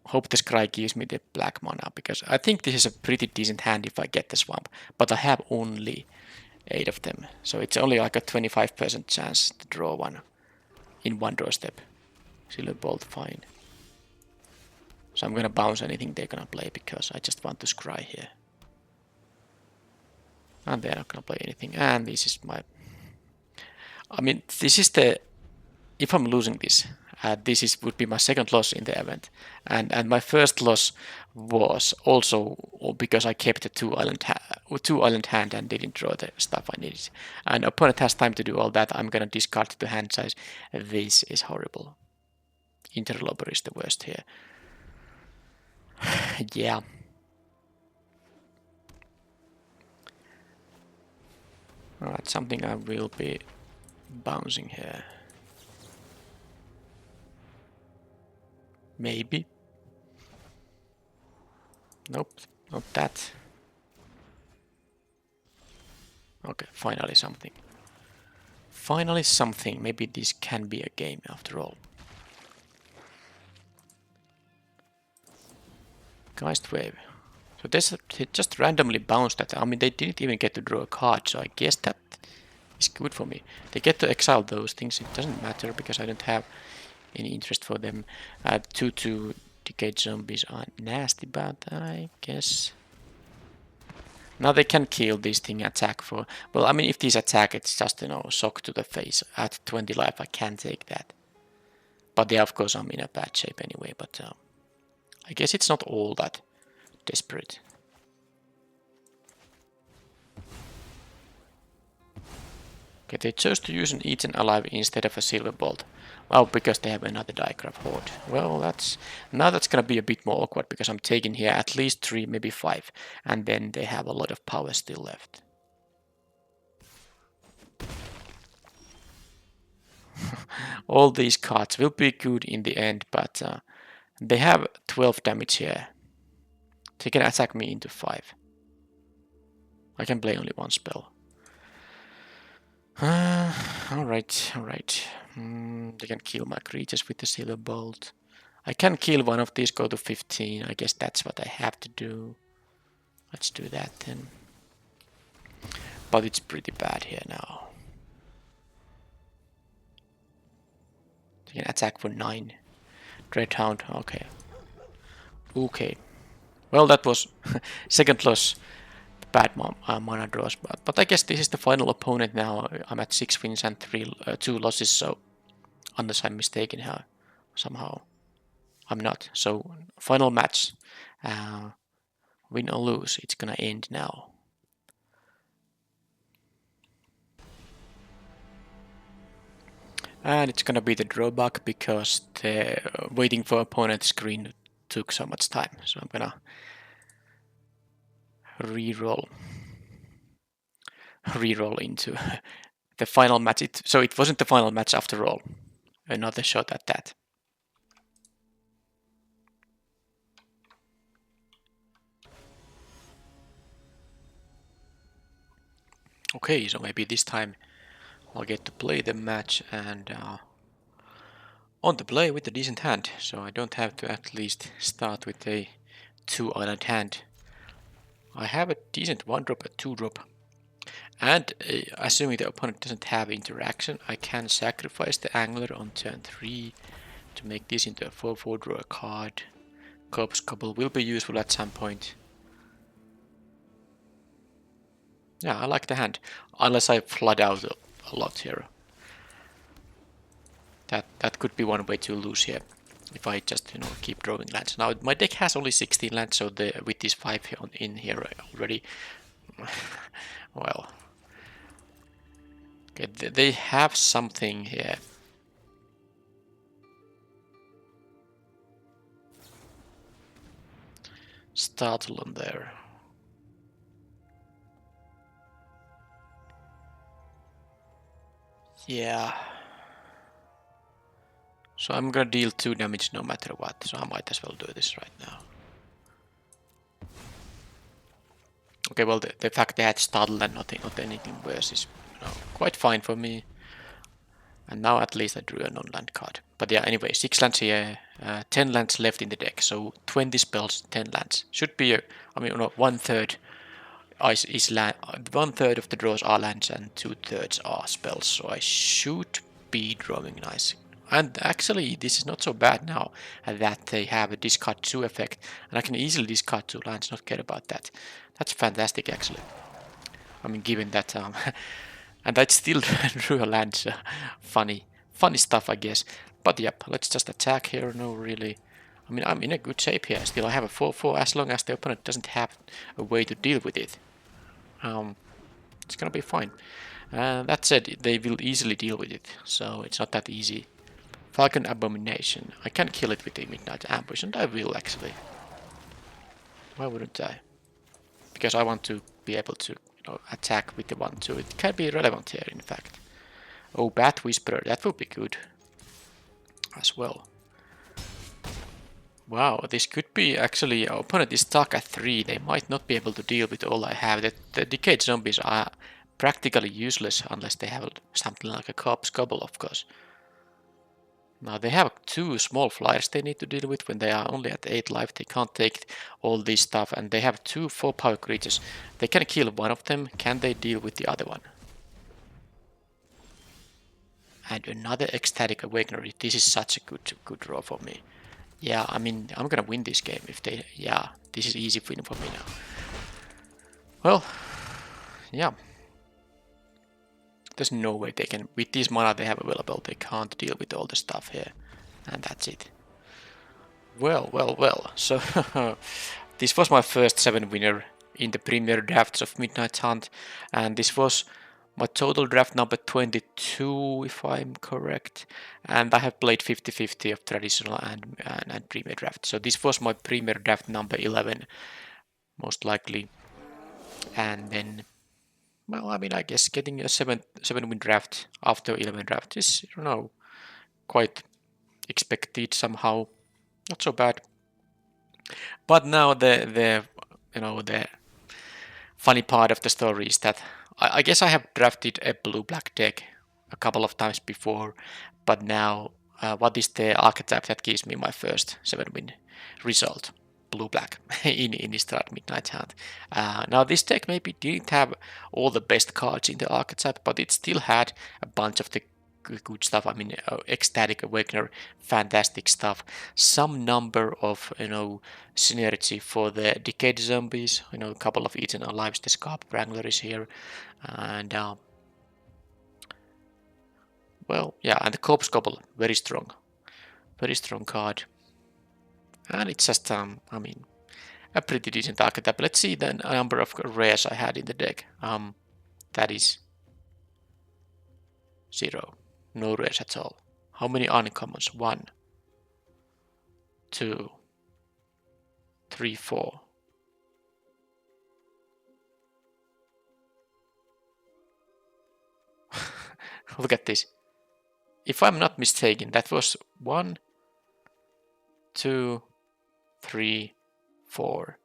hope the scry gives me the black mana, because I think this is a pretty decent hand if I get the swamp. But I have only 8 of them, so it's only like a 25% chance to draw one in one draw step. Silver Bolt, fine. So I'm gonna bounce anything they're gonna play because I just want to scry here. And they're not gonna play anything. And this is my... I mean, this is the... If I'm losing this, this would be my second loss in the event. And my first loss was also because I kept a two island hand and didn't draw the stuff I needed. And opponent has time to do all that. I'm gonna discard the hand size. This is horrible. Interloper is the worst here. Yeah. Alright, something I will be bouncing here. Maybe. Nope, not that. Okay, finally something. Finally something. Maybe this can be a game after all. Geist Wave. So they just randomly bounced that. I mean, they didn't even get to draw a card, so I guess that is good for me. They get to exile those things. It doesn't matter because I don't have any interest for them. 2/2 Decayed Zombies are nasty, but I guess... Now they can kill this thing, attack for... Well, I mean, if these attack, it's just, shock to the face. At 20 life, I can take that. But yeah, of course, I'm in a bad shape anyway, but... I guess it's not all that desperate. Okay, they chose to use an Eaten Alive instead of a Silver Bolt. Well, because they have another Digraph Horde. Well, now that's gonna be a bit more awkward because I'm taking here at least 3, maybe 5. And then they have a lot of power still left. All these cards will be good in the end, but they have 12 damage here. They can attack me into 5. I can play only one spell. Alright. They can kill my creatures with the Silver Bolt. I can kill one of these, go to 15. I guess that's what I have to do. Let's do that then. But it's pretty bad here now. They can attack for 9. Dreadhound, okay. Okay. Well, that was second loss. Bad mana draws, but I guess this is the final opponent now. I'm at 6 wins and 2 losses, so unless I'm mistaken here somehow. I'm not. So final match, win or lose, it's gonna end now. And it's gonna be the drawback because the waiting for opponent screen took so much time. So I'm gonna reroll into the final match. So it wasn't the final match after all. Another shot at that. Okay, so maybe this time I'll get to play the match and on the play with a decent hand, so I don't have to at least start with a 2-island hand. I have a decent 1-drop, a 2-drop, and assuming the opponent doesn't have interaction, I can sacrifice the angler on turn 3 to make this into a 4-4, draw a card. Corpse Couple will be useful at some point. Yeah, I like the hand, unless I flood out a lot here. That could be one way to lose here, if I just keep drawing lands. Now my deck has only 16 lands, so with these 5 in here already, well, okay, they have something here. Startle on there. Yeah. So I'm gonna deal 2 damage no matter what, so I might as well do this right now. Okay, well the fact they had Startle and not anything worse is quite fine for me. And now at least I drew a non-land card. But yeah, anyway, 6 lands here, 10 lands left in the deck, so 20 spells, 10 lands. Should be, I mean, 1/3 is land, 1/3 of the draws are lands and 2/3 are spells, so I should be drawing nice. And actually, this is not so bad now that they have a discard 2 effect, and I can easily discard 2 lands, not care about that. That's fantastic, actually. I mean, given that, and I still drew a land, so funny stuff, I guess. But yep, let's just attack here. No, really. I mean, I'm in a good shape here. Still, I have a 4/4 as long as the opponent doesn't have a way to deal with it. It's gonna be fine. That said, they will easily deal with it, so it's not that easy. Falcon Abomination. I can kill it with the Midnight Ambush, and I will actually. Why wouldn't I? Because I want to be able to attack with the 1/2. It can be relevant here, in fact. Oh, Bat Whisperer, that would be good as well. Wow, this could be actually, our opponent is stuck at 3. They might not be able to deal with all I have. The Decayed Zombies are practically useless unless they have something like a Corpse Gobble, of course. Now they have 2 small flyers they need to deal with when they are only at 8 life. They can't take all this stuff, and they have 2 4-power creatures. They can kill one of them. Can they deal with the other one? And another Ecstatic Awakener. This is such a good draw for me. Yeah, I mean, I'm gonna win this game if they... Yeah, this is easy win for me now. Well, yeah. There's no way they can... With this mana they have available, they can't deal with all the stuff here. And that's it. Well. So, this was my first 7 winner in the premier drafts of Midnight Hunt. And this was my total draft number 22, if I'm correct. And I have played 50-50 of traditional and premier draft. So this was my premier draft number 11, most likely. And then, well, I mean, I guess getting a 7-win draft after 11 draft is, quite expected somehow. Not so bad. But now the funny part of the story is that I guess I have drafted a blue-black deck a couple of times before, but now what is the archetype that gives me my first 7-win result? Blue-black in Innistrad Midnight Hunt. Now this deck maybe didn't have all the best cards in the archetype, but it still had a bunch of the good stuff. I mean, Ecstatic Awakener, fantastic stuff. Some number of synergy for the Decayed Zombies. A couple of Eternal Lives. The Scarp Wrangler is here, and well, yeah, and the Corpse Gobble, very strong card. And it's just I mean, a pretty decent archetype. Let's see the number of rares I had in the deck. That is 0. No rares at all. How many uncommons? 1, 2, 3, 4. Look at this. If I'm not mistaken, that was 1, 2, 3, 4.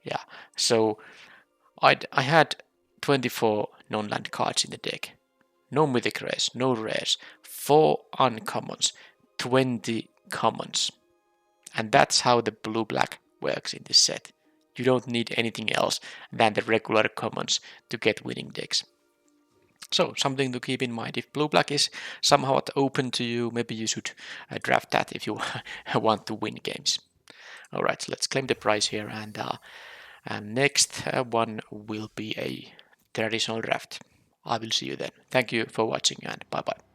Yeah, so I had 24 non-land cards in the deck. No mythic rares, no rares, 4 uncommons, 20 commons. And that's how the blue-black works in this set. You don't need anything else than the regular commons to get winning decks. So something to keep in mind. If blue-black is somehow open to you, maybe you should draft that if you want to win games. Alright, so let's claim the prize here, and next one will be a traditional draft. I will see you then. Thank you for watching, and bye bye.